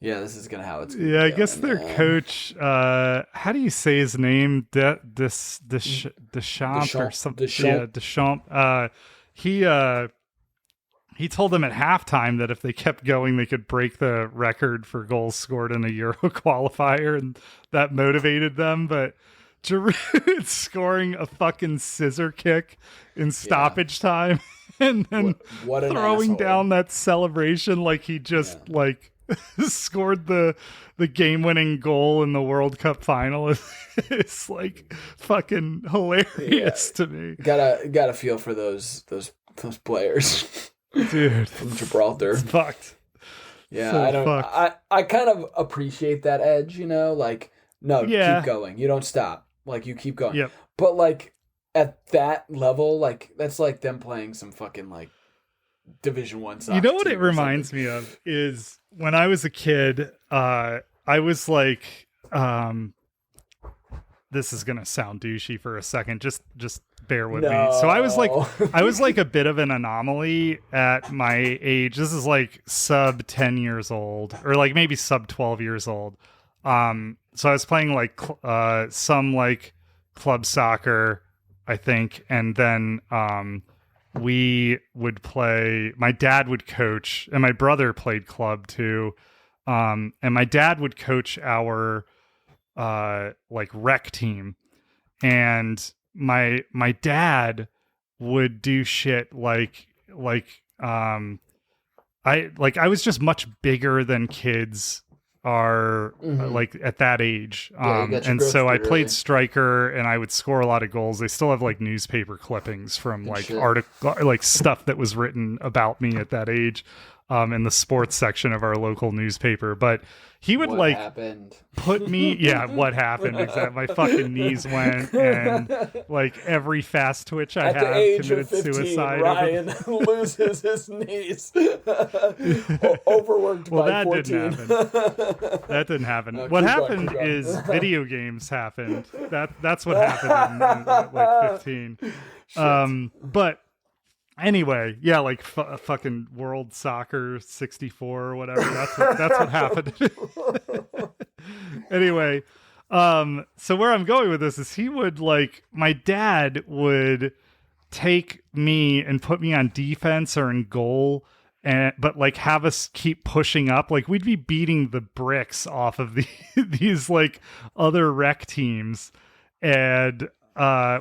yeah, this is how it's gonna yeah, I go. guess their coach, how do you say his name? Deschamps or something. Yeah, Deschamps. He told them at halftime that if they kept going, they could break the record for goals scored in a Euro qualifier, and that motivated them. But Giroud scoring a fucking scissor kick in stoppage time and then what throwing asshole. down that celebration like he just scored the game-winning goal in the World Cup final. It's like fucking hilarious to me. Gotta feel for those players. Dude, from Gibraltar. It's fucked. Yeah, so I kind of appreciate that edge, keep going. You don't stop. Like you keep going. Yep. But like at that level, like that's like them playing some fucking like Division 1 soccer. You know what it reminds me of is when I was a kid, I was like this is gonna sound douchey for a second. Just bear with me. So I was like a bit of an anomaly at my age. This is like sub 10 years old, or like maybe sub 12 years old. So I was playing like some like club soccer, I think, and then we would play. My dad would coach, and my brother played club too. And my dad would coach our like rec team, and my dad would do shit like I was just much bigger than kids are like at that age. And so I played striker, and I would score a lot of goals. They still have like newspaper clippings from like like stuff that was written about me at that age in the sports section of our local newspaper. But he would put me, what happened? Exactly. My fucking knees went, and like every fast twitch I have committed 15, suicide. Ryan loses his knees. Overworked by 14. That didn't happen. What happened is video games happened. That's what happened in like 15. But anyway, yeah, like fucking World Soccer 64 or whatever. That's what happened. Anyway, so where I'm going with this is my dad would take me and put me on defense or in goal, but like have us keep pushing up. Like we'd be beating the bricks off of these like other rec teams, and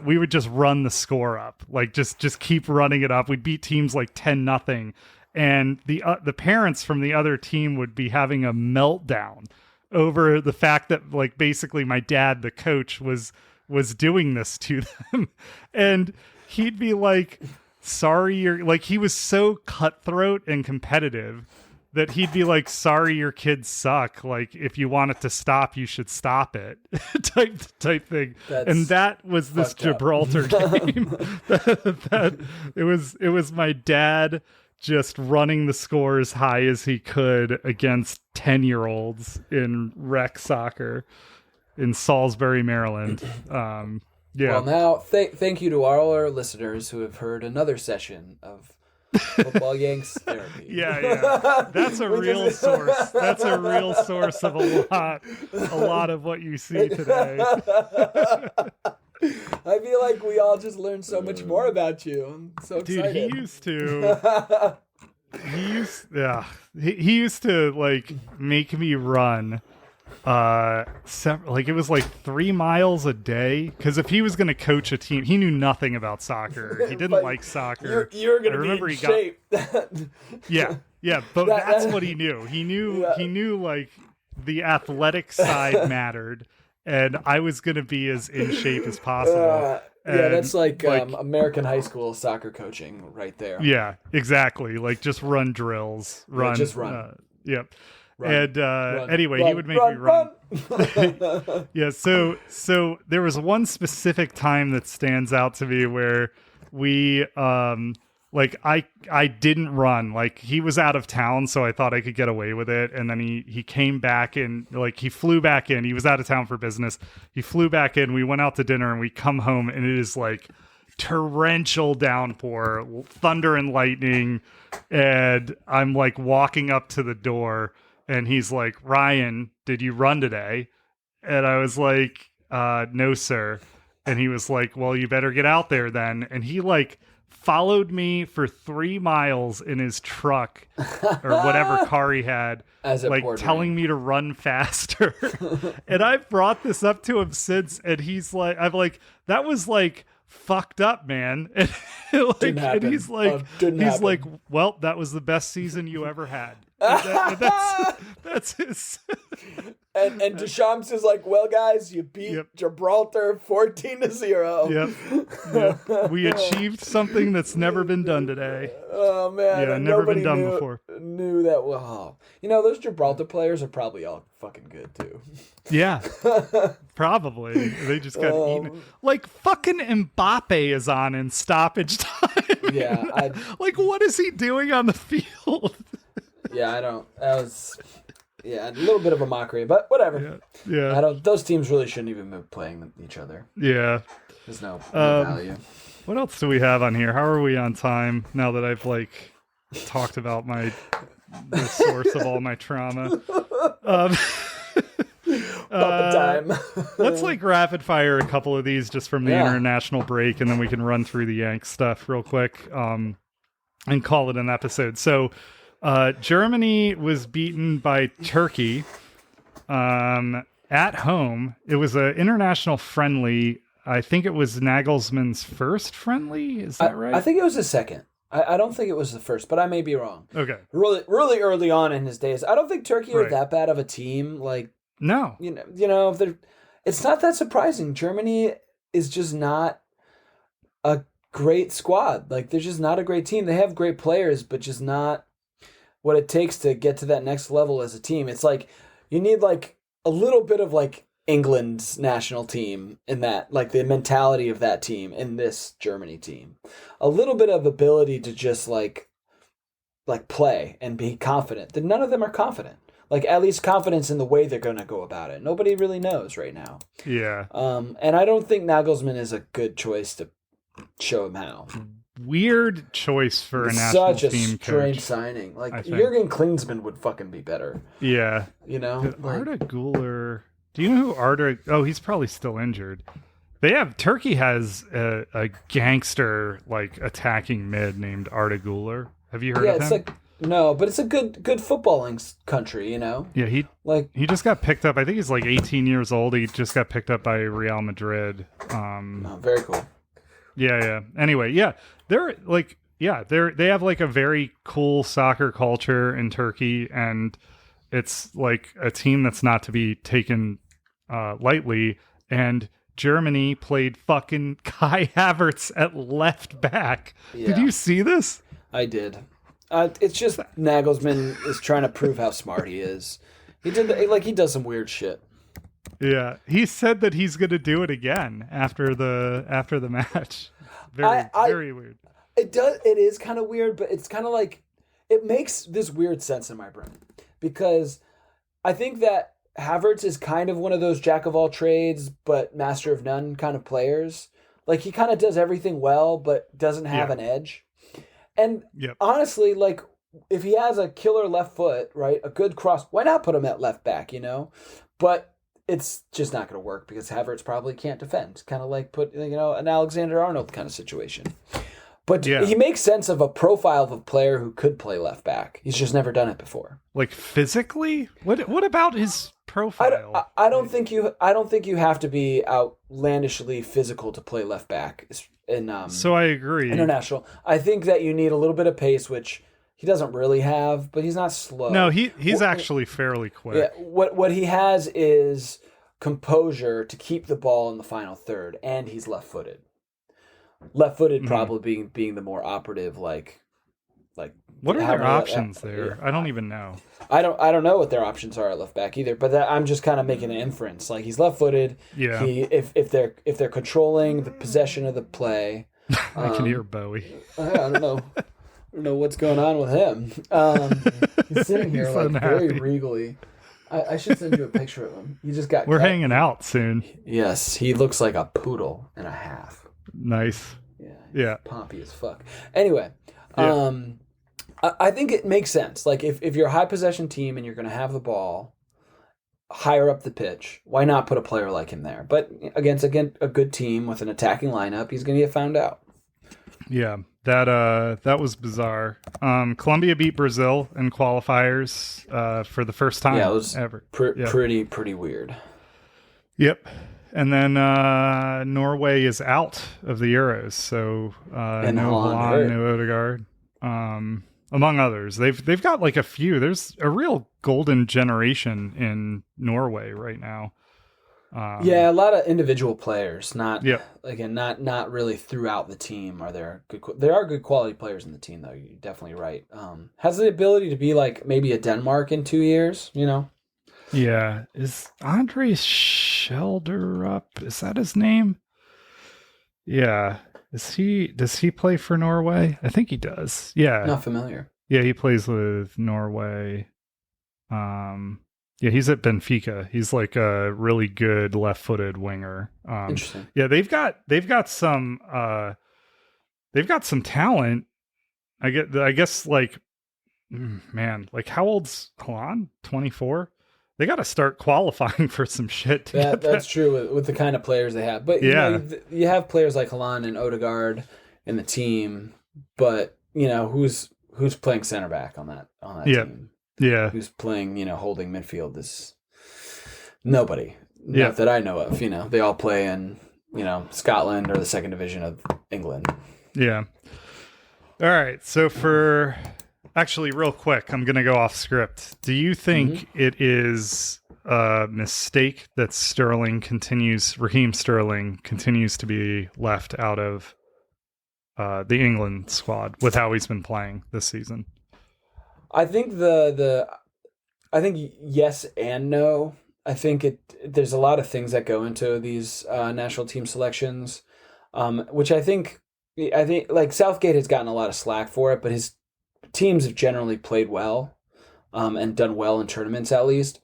we would just run the score up, like just keep running it up. We'd beat teams like 10-0, and the parents from the other team would be having a meltdown over the fact that like basically my dad, the coach, was doing this to them. And he'd be like, sorry, he was so cutthroat and competitive that he'd be like, sorry, your kids suck. Like, if you want it to stop, you should stop it type thing. And that was this Gibraltar game. It was my dad just running the score as high as he could against 10-year-olds in rec soccer in Salisbury, Maryland. Yeah. Well, now thank you to all our listeners who have heard another session of Football Yanks therapy. Yeah. That's a real source. That's a real source of a lot of what you see today. I feel like we all just learned so much more about you. I'm so excited. Dude, he used to like make me run like it was like 3 miles a day, because if he was going to coach a team, he knew nothing about soccer. He didn't like soccer. You're going to be in shape. Yeah, but that's what he knew. He knew like the athletic side mattered, and I was going to be as in shape as possible. That's like American high school soccer coaching right there. Yeah, exactly. Like just run drills. Just run. Yep. Run, and anyway, he would make me run. Yeah, so there was one specific time that stands out to me where we like I didn't run. Like he was out of town, so I thought I could get away with it. And then he came back and like he flew back in. He was out of town for business. He flew back in. We went out to dinner and we come home and it is like torrential downpour, thunder and lightning. And I'm like walking up to the door. And he's like, Ryan, did you run today? And I was like, no, sir. And he was like, well, you better get out there then. And he like followed me for 3 miles in his truck or whatever car he had, like telling me to run faster. And I've brought this up to him since. And he's like, I'm like, that was like fucked up, man. And, and he's like, well, that was the best season you ever had. That's his. and Deschamps is like, well, guys, you beat Gibraltar 14-0. Yep. We achieved something that's never been done today. Oh man, yeah, never been done before. Knew that. Well, those Gibraltar players are probably all fucking good too. Yeah, probably. They just got eaten. Like fucking Mbappe is on in stoppage time. Yeah, like what is he doing on the field? Yeah, I don't. That was, a little bit of a mockery, but whatever. Yeah. I don't. Those teams really shouldn't even be playing each other. Yeah. There's no value. What else do we have on here? How are we on time now that I've like talked about the source of all my trauma? Time. Let's like rapid fire a couple of these just from the international break, and then we can run through the Yank stuff real quick, and call it an episode. So. Germany was beaten by Turkey at home. It was an international friendly. I think it was Nagelsmann's first friendly. Is that right? I think it was the second. I don't think it was the first, but I may be wrong. Okay. Really, really early on in his days. I don't think Turkey are that bad of a team. Like, no. It's not that surprising. Germany is just not a great squad. Like, they're just not a great team. They have great players, but just not what it takes to get to that next level as a team. It's like you need like a little bit of like England's national team in that, like the mentality of that team in this Germany team. A little bit of ability to just like play and be confident. That none of them are confident. Like at least confidence in the way they're going to go about it. Nobody really knows right now. Yeah. And I don't think Nagelsmann is a good choice to show him how. Weird choice for a national team coach. Such a strange signing. Like Jurgen Klinsmann would fucking be better. Yeah. Arda Güler. Do you know who Arda? Oh, he's probably still injured. Turkey has a gangster like attacking mid named Arda Güler. Have you heard of him? No, but it's a good footballing country, Yeah, he just got picked up. I think he's like 18 years old. He just got picked up by Real Madrid. Very cool. Yeah. Anyway, they're like, they have like a very cool soccer culture in Turkey, and it's like a team that's not to be taken lightly. And Germany played fucking Kai Havertz at left back. Yeah. Did you see this? I did. It's just Nagelsmann is trying to prove how smart he is. He does some weird shit. Yeah, he said that he's going to do it again after the match. Very weird. It is kind of weird, but it's kind of like it makes this weird sense in my brain because I think that Havertz is kind of one of those jack of all trades but master of none kind of players. Like he kind of does everything well but doesn't have an edge. And honestly, like if he has a killer left foot, right, a good cross, why not put him at left back, But it's just not going to work because Havertz probably can't defend. Kind of like put, an Alexander-Arnold kind of situation. But he makes sense of a profile of a player who could play left back. He's just never done it before. Like physically? What about his profile. I don't think you have to be outlandishly physical to play left back So I agree. international. I think that you need a little bit of pace, which he doesn't really have, but he's not slow. No, he's actually fairly quick. Yeah, what he has is composure to keep the ball in the final third, and he's left-footed. Left-footed probably being the more operative, like. What are their options there? I don't even know. I don't know what their options are at left back either. But I'm just kind of making an inference. Like, he's left-footed. Yeah. If they're controlling the possession of the play. I can hear Bowie. I don't know. I don't know what's going on with him. He's sitting here He's like unhappy. very regally. I should send you a picture of him. He just got. We're cut. hanging out soon. Yes, he looks like a poodle and a half. Nice. Yeah. Pompey as fuck. Anyway, I think it makes sense. Like, if you're a high possession team and you're going to have the ball higher up the pitch, why not put a player like him there? But against a good team with an attacking lineup, he's going to get found out. Yeah, that was bizarre. Colombia beat Brazil in qualifiers for the first time ever. Pretty weird. Yep. And then Norway is out of the Euros, so no Haaland, no Odegaard, among others. They've got like a few. There's a real golden generation in Norway right now. A lot of individual players. Not really throughout the team. There are good quality players in the team, though. You're definitely right. Has the ability to be like maybe a Denmark in 2 years. You know. Yeah, is Andre Schelderup? Is that his name? Yeah, does he play for Norway? I think he does. Yeah, Not familiar. Yeah, he plays with Norway. Yeah, he's at Benfica. He's like a really good left-footed winger. Interesting. Yeah, they've got some talent. I guess like, man, like how old's Haaland? 24. They got to start qualifying for some shit. That's true with the kind of players they have. But you have players like Haaland and Odegaard in the team, but who's playing center back on that team? Yeah. Who's playing, holding midfield is nobody. Not that I know of. They all play in, Scotland or the second division of England. Yeah. All right. So actually, real quick, I'm going to go off script. Do you think it is a mistake that Raheem Sterling continues to be left out of the England squad with how he's been playing this season? I think I think yes and no. I think there's a lot of things that go into these national team selections, which I think like Southgate has gotten a lot of slack for it, but his teams have generally played well and done well in tournaments at least.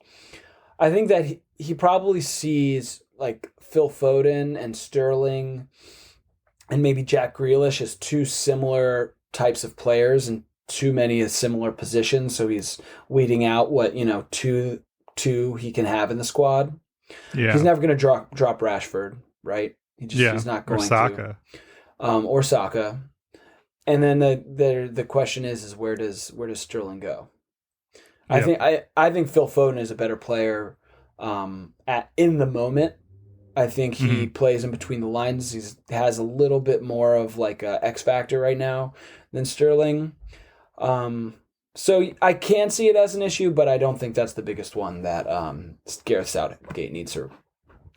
I think that he probably sees like Phil Foden and Sterling and maybe Jack Grealish as two similar types of players and too many similar positions, so he's weeding out what two he can have in the squad. Yeah, he's never going to drop Rashford, right? He's not going to. Or Saka. And then the question is where does Sterling go? Yep. I think Phil Foden is a better player in the moment. I think he plays in between the lines. He has a little bit more of like a X factor right now than Sterling. So I can see it as an issue, but I don't think that's the biggest one that Gareth Southgate needs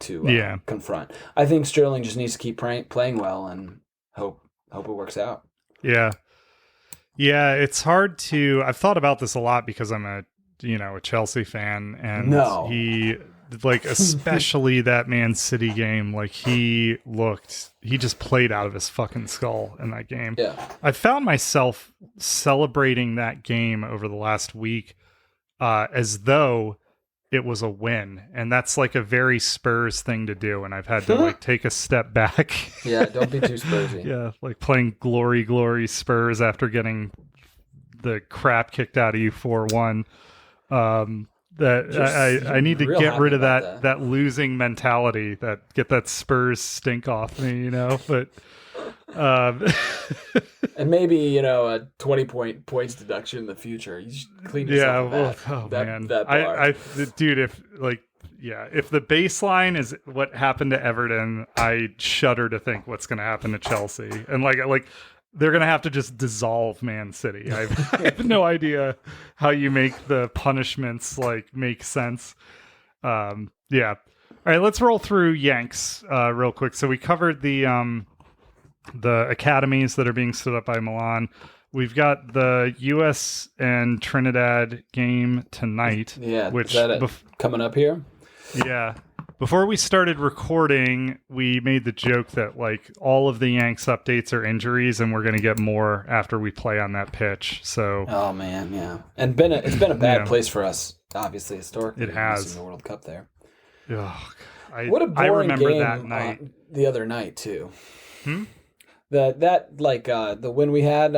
to confront. I think Sterling just needs to keep playing well and hope it works out. Yeah. Yeah, it's hard to... I've thought about this a lot because I'm a Chelsea fan, and he, like, especially that Man City game, like, he just played out of his fucking skull in that game. Yeah. I found myself celebrating that game over the last week as though it was a win, and that's like a very Spurs thing to do, and I've had to like take a step back. Yeah, don't be too Spursy. Yeah, like playing glory Spurs after getting the crap kicked out of you 4-1. I need to get rid of that losing mentality, get that Spurs stink off me, but Um, And maybe, a 20 points deduction in the future. You should clean yourself of that bar. Dude, if the baseline is what happened to Everton, I shudder to think what's going to happen to Chelsea. And like they're going to have to just dissolve Man City. I have no idea how you make the punishments make sense. Yeah. All right, let's roll through Yanks real quick. So we covered the academies that are being stood up by Milan. We've got the U.S. and Trinidad game tonight. Yeah, which is that coming up here? Yeah. Before we started recording, we made the joke that all of the Yanks updates are injuries, and we're going to get more after we play on that pitch. So. Oh man, yeah, and it's been a bad place for us, obviously historically. It has in the World Cup there. Oh, what a boring game that night. The other night too. Hmm? The win we had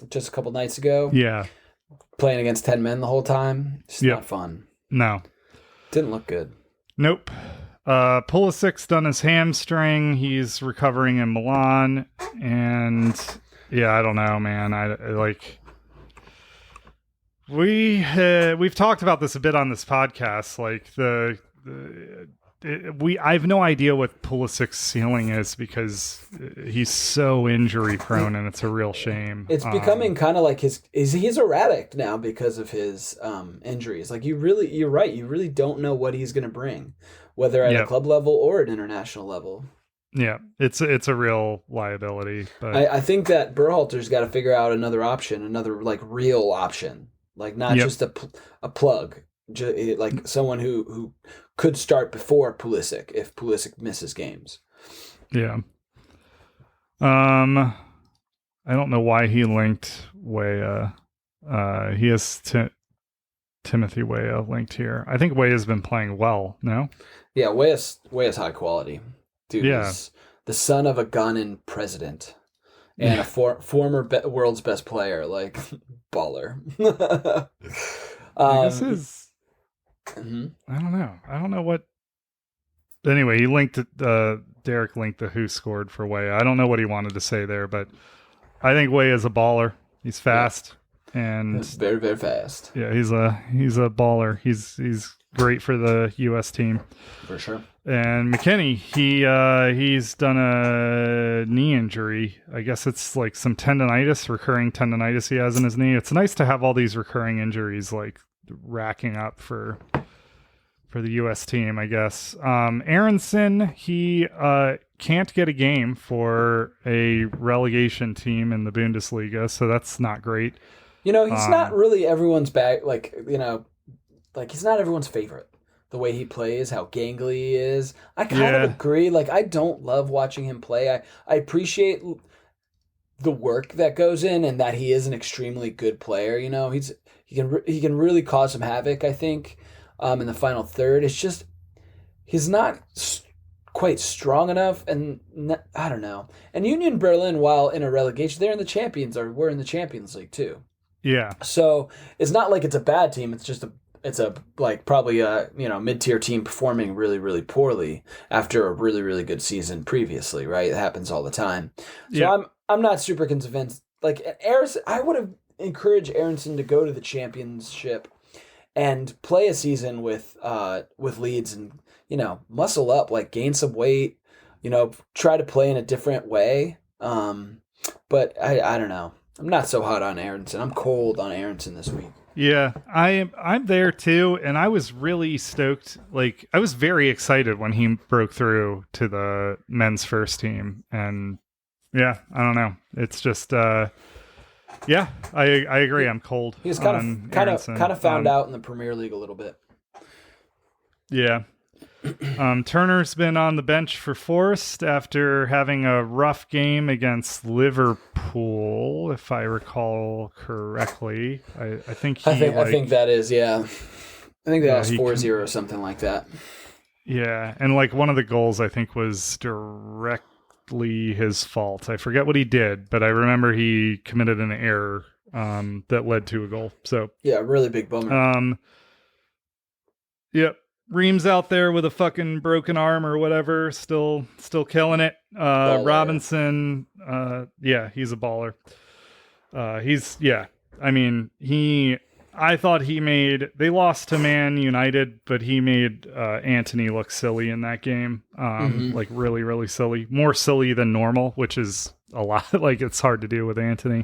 just a couple nights ago. Yeah. Playing against 10 men the whole time. It's not fun. No. Didn't look good. Nope. Pulisic's done his hamstring. He's recovering in Milan. And yeah, I don't know, man. We've talked about this a bit on this podcast. I have no idea what Pulisic's ceiling is because he's so injury prone, and it's a real shame. It's becoming kind of like he's erratic now because of his injuries. You're right. You really don't know what he's going to bring, whether at a club level or at international level. Yeah, it's a real liability. But I think that Berhalter's got to figure out another option, another real option, not just a plug. Someone who could start before Pulisic if Pulisic misses games. Yeah. I don't know why he linked Weah. He has Timothy Weah linked here. I think Weah's been playing well. No. Yeah, Weah's high quality, dude. Yeah. He's the son of a Ghanaian president and a former world's best player, baller. This is. Mm-hmm. I don't know what. Anyway, he linked Derek linked the who scored for Weah. I don't know what he wanted to say there, but I think Weah is a baller. He's fast and he's very, very fast. Yeah, he's a baller. He's great for the U.S. team for sure. And McKennie, he's done a knee injury. I guess it's some tendonitis, recurring tendonitis he has in his knee. It's nice to have all these recurring injuries racking up for the U.S. team, I guess. Aronson, he can't get a game for a relegation team in the Bundesliga, so that's not great. He's not really everyone's back. He's not everyone's favorite. The way he plays, how gangly he is. I kind of agree. I don't love watching him play. I appreciate the work that goes in and that he is an extremely good player. He can really cause some havoc, I think, in the final third. It's just he's not quite strong enough, and I don't know. And Union Berlin, while in a relegation, we're in the Champions League too. Yeah. So it's not like it's a bad team. It's just probably a mid-tier team performing really, really poorly after a really, really good season previously. Right, it happens all the time. So I'm not super convinced. Aronson, I would have encouraged Aronson to go to the championship and play a season with Leeds and muscle up, gain some weight, try to play in a different way. But I don't know. I'm not so hot on Aronson. I'm cold on Aronson this week. Yeah, I'm there too, and I was really stoked. I was very excited when he broke through to the men's first team, and yeah, I don't know. It's just yeah, I agree. I'm cold. He was kind of found out in the Premier League a little bit. Yeah. Turner's been on the bench for Forest after having a rough game against Liverpool, if I recall correctly. I think that is, yeah. I think that was 4-0 or something like that. Yeah, and one of the goals I think was directly his fault. I forget what he did, but I remember he committed an error that led to a goal. So yeah, really big bummer. Yep. Ream's out there with a fucking broken arm or whatever, still killing it. Robinson, he's a baller. I thought they lost to Man United, but he made Anthony look silly in that game. Like really, really silly. More silly than normal, which is a lot. Like it's hard to do with Anthony.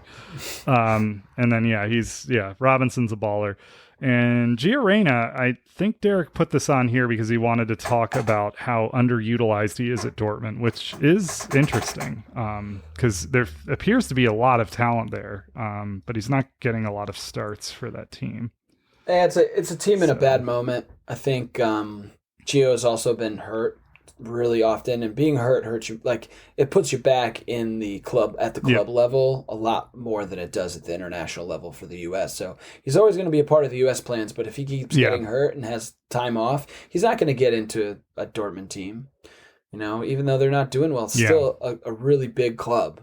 And then, Robinson's a baller. And Giorena, I think Derek put this on here because he wanted to talk about how underutilized he is at Dortmund, which is interesting because there appears to be a lot of talent there, but he's not getting a lot of starts for that team. Yeah, it's a team in a bad moment. I think Gio's also been hurt really often, and being hurts you. Like it puts you back in the club level a lot more than it does at the international level for the U.S. So he's always going to be a part of the U.S. plans, but if he keeps getting hurt and has time off, he's not going to get into a Dortmund team. You know, even though they're not doing well, it's still a really big club.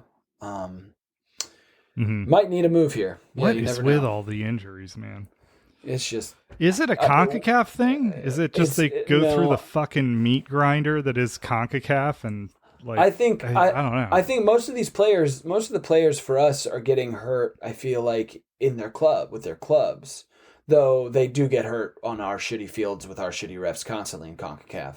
Might need a move here. What is with all the injuries, man? It's just... Is it a CONCACAF thing? Is it just they go through the fucking meat grinder that is CONCACAF? And like, I don't know. I think most of the players for us are getting hurt, I feel like, in their club, with their clubs. Though they do get hurt on our shitty fields with our shitty refs constantly in CONCACAF.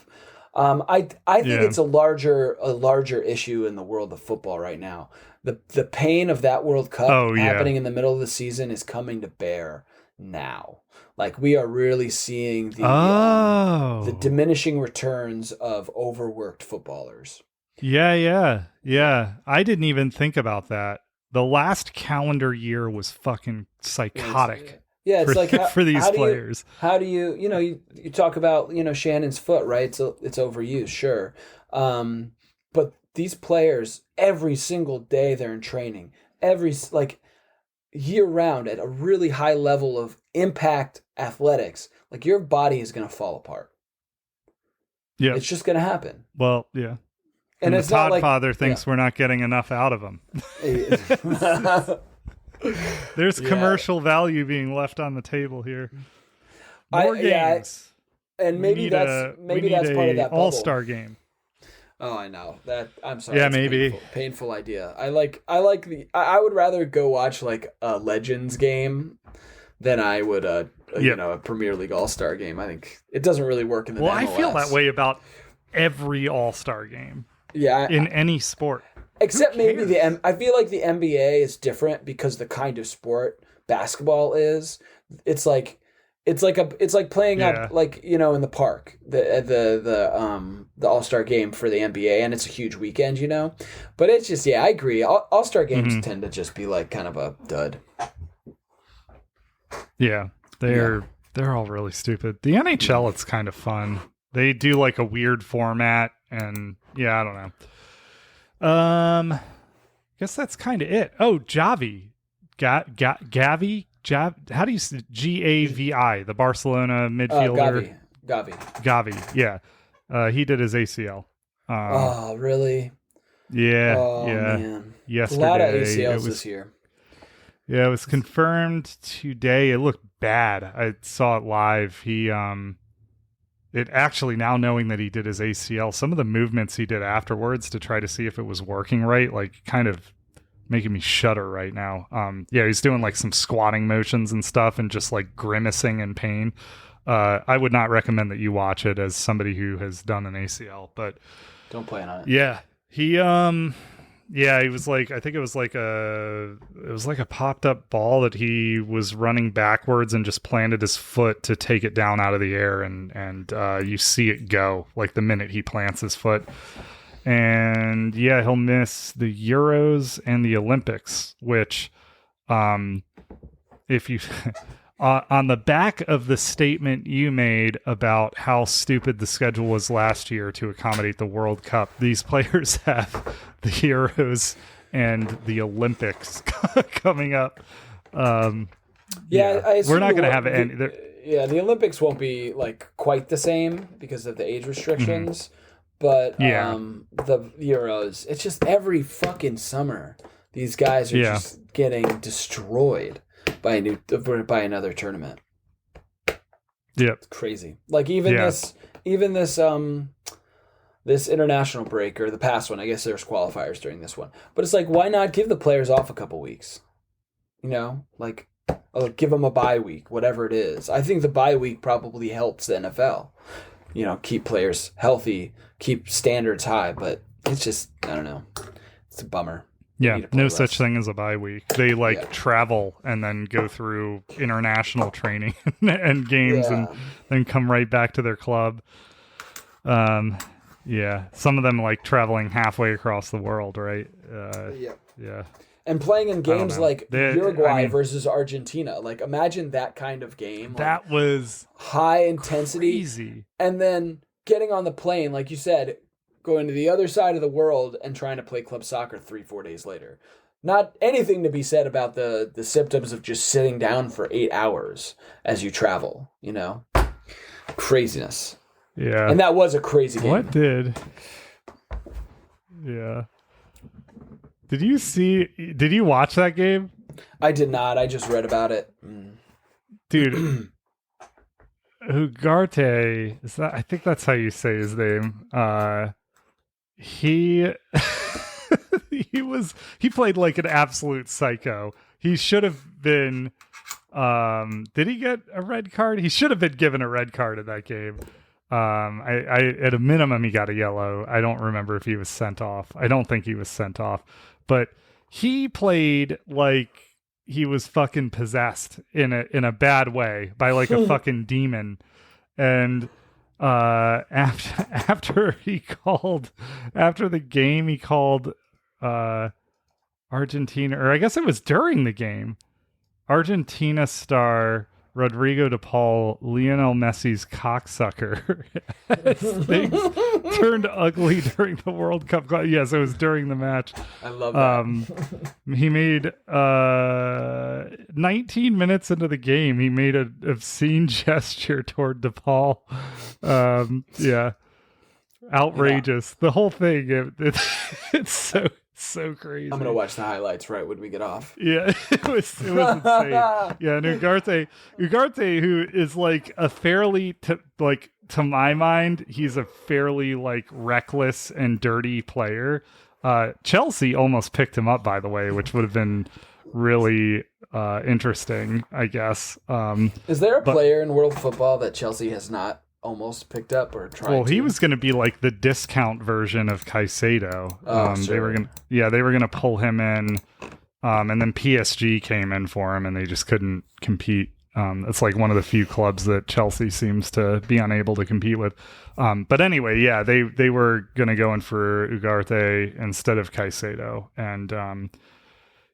I think it's a larger issue in the world of football right now. The pain of that World Cup happening in the middle of the season is coming to bear now. Like we are really seeing the diminishing returns of overworked footballers. Yeah. I didn't even think about that. The last calendar year was fucking psychotic. It's like for these players. How do you talk about Shannon's foot, right? So it's overused, sure. But these players, every single day they're in training, year round at a really high level of impact athletics, like your body is going to fall apart. Yeah, it's just going to happen. Well, yeah. And the Toddfather thinks we're not getting enough out of them. There's commercial value being left on the table here. More games. And maybe that's part of that bubble. All-Star game. Oh, I know that. I'm sorry. Yeah, maybe painful idea. I would rather go watch like a Legends game than I would a Premier League All-Star game. I think it doesn't really work in the MLS. I feel that way about every All-Star game. Yeah, in any sport. Except maybe I feel like the NBA is different because the kind of sport basketball is. It's like playing up in the park, the All-Star game for the NBA, and it's a huge weekend, But it's just I agree. All-Star games tend to just be like kind of a dud. Yeah, they're all really stupid. The NHL, it's kind of fun. They do like a weird format, and I don't know. Guess that's kind of it. Oh, Javi, Gavi. How do you say Gavi? The Barcelona midfielder. Gavi. Yeah. He did his ACL. Oh, really? Yeah. Oh, yeah. Man. Yesterday. A lot of ACLs this year. Yeah, it was confirmed today. It looked bad. I saw it live. It actually, now knowing that he did his ACL, some of the movements he did afterwards to try to see if it was working right, like kind of making me shudder right now. He's doing like some squatting motions and stuff and just like grimacing in pain. I would not recommend that you watch it as somebody who has done an ACL, but don't plan on it. Yeah. He was like, I think it was like a popped up ball that he was running backwards and just planted his foot to take it down out of the air. And you see it go like the minute he plants his foot. And he'll miss the Euros and the Olympics, which, if you, on the back of the statement you made about how stupid the schedule was last year to accommodate the World Cup, these players have the Euros and the Olympics coming up. We're not going to have any. The Olympics won't be like quite the same because of the age restrictions. But the Euros, it's just every fucking summer these guys are just getting destroyed by another tournament. Yep. It's crazy. Like even this international break, or the past one, I guess there's qualifiers during this one. But it's like, why not give the players off a couple weeks? You know, like, give them a bye week, whatever it is. I think the bye week probably helps the NFL, you know, keep players healthy, keep standards high. But it's just, I don't know. It's a bummer. Yeah, no such thing as a bye week. They travel and then go through international training and games and then come right back to their club. Yeah, some of them like traveling halfway across the world, right? Yeah. And playing in games like Uruguay versus Argentina. Like, imagine that kind of game. That was high intensity. Crazy. And then getting on the plane, like you said, going to the other side of the world and trying to play club soccer 3-4 days later. Not anything to be said about the symptoms of just sitting down for 8 hours as you travel, you know? Craziness. Yeah. And that was a crazy game. Yeah. Did you watch that game? I did not. I just read about it. Dude, Ugarte, I think that's how you say his name. He played like an absolute psycho. He should have been did he get a red card? He should have been given a red card in that game. I at a minimum he got a yellow. I don't remember if he was sent off. I don't think he was sent off. But he played like he was fucking possessed in a bad way by like a fucking demon. And after the game, he called Argentina, or I guess it was during the game, Argentina star Rodrigo de Paul, Lionel Messi's cocksucker. Things turned ugly during the World Cup. Yes, it was during the match. I love that. He made 19 minutes into the game, he made an obscene gesture toward de Paul. Yeah. Outrageous. Yeah. The whole thing, it's so crazy. I'm gonna watch the highlights right when we get off. Yeah, it was insane. Yeah, and Ugarte, who is like a fairly to my mind, he's a fairly like reckless and dirty player. Chelsea almost picked him up, by the way, which would have been really interesting, I guess. Is there a player in world football that Chelsea has not almost picked up or tried? Well, he was going to be like the discount version of Caicedo. Sure. They were gonna pull him in, and then PSG came in for him, and they just couldn't compete. It's like one of the few clubs that Chelsea seems to be unable to compete with. But anyway, yeah, they were gonna go in for Ugarte instead of Caicedo, and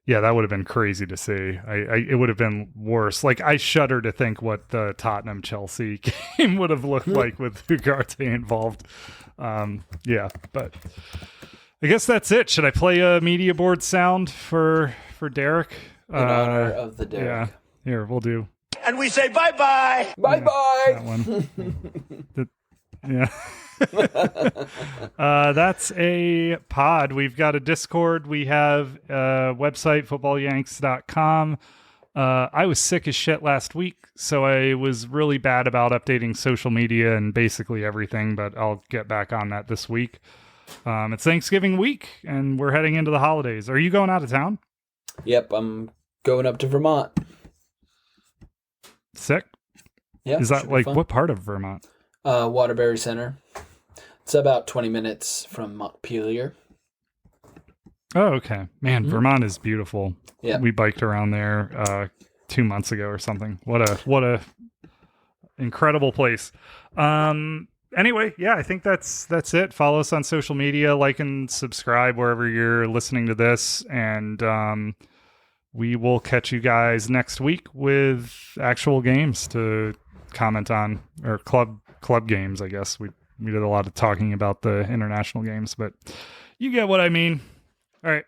yeah, that would have been crazy to see. It would have been worse. Like, I shudder to think what the Tottenham-Chelsea game would have looked like with Ugarte involved. Yeah, but I guess that's it. Should I play a media board sound for Derek? In honor of the Derek. Yeah, here, we'll do. And we say bye-bye! Bye-bye! That one. Yeah. That's a pod. We've got a Discord. We have a website, footballyanks.com. I was sick as shit last week, so I was really bad about updating social media and basically everything, but I'll get back on that this week. It's Thanksgiving week, and we're heading into the holidays. Are you going out of town? Yep, I'm going up to Vermont. Sick? Yeah. Is that like, what part of Vermont? Waterbury Center. It's about 20 minutes from Montpelier. Oh, okay. Man, Vermont is beautiful. Yeah. We biked around there 2 months ago or something. What a incredible place. Anyway, yeah, I think that's it. Follow us on social media, like and subscribe wherever you're listening to this, and we will catch you guys next week with actual games to comment on, or club games, I guess. We did a lot of talking about the international games, but you get what I mean. All right.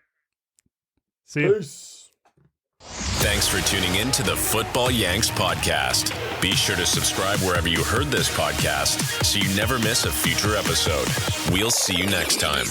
See you. Peace. Thanks for tuning in to the Football Yanks podcast. Be sure to subscribe wherever you heard this podcast so you never miss a future episode. We'll see you next time.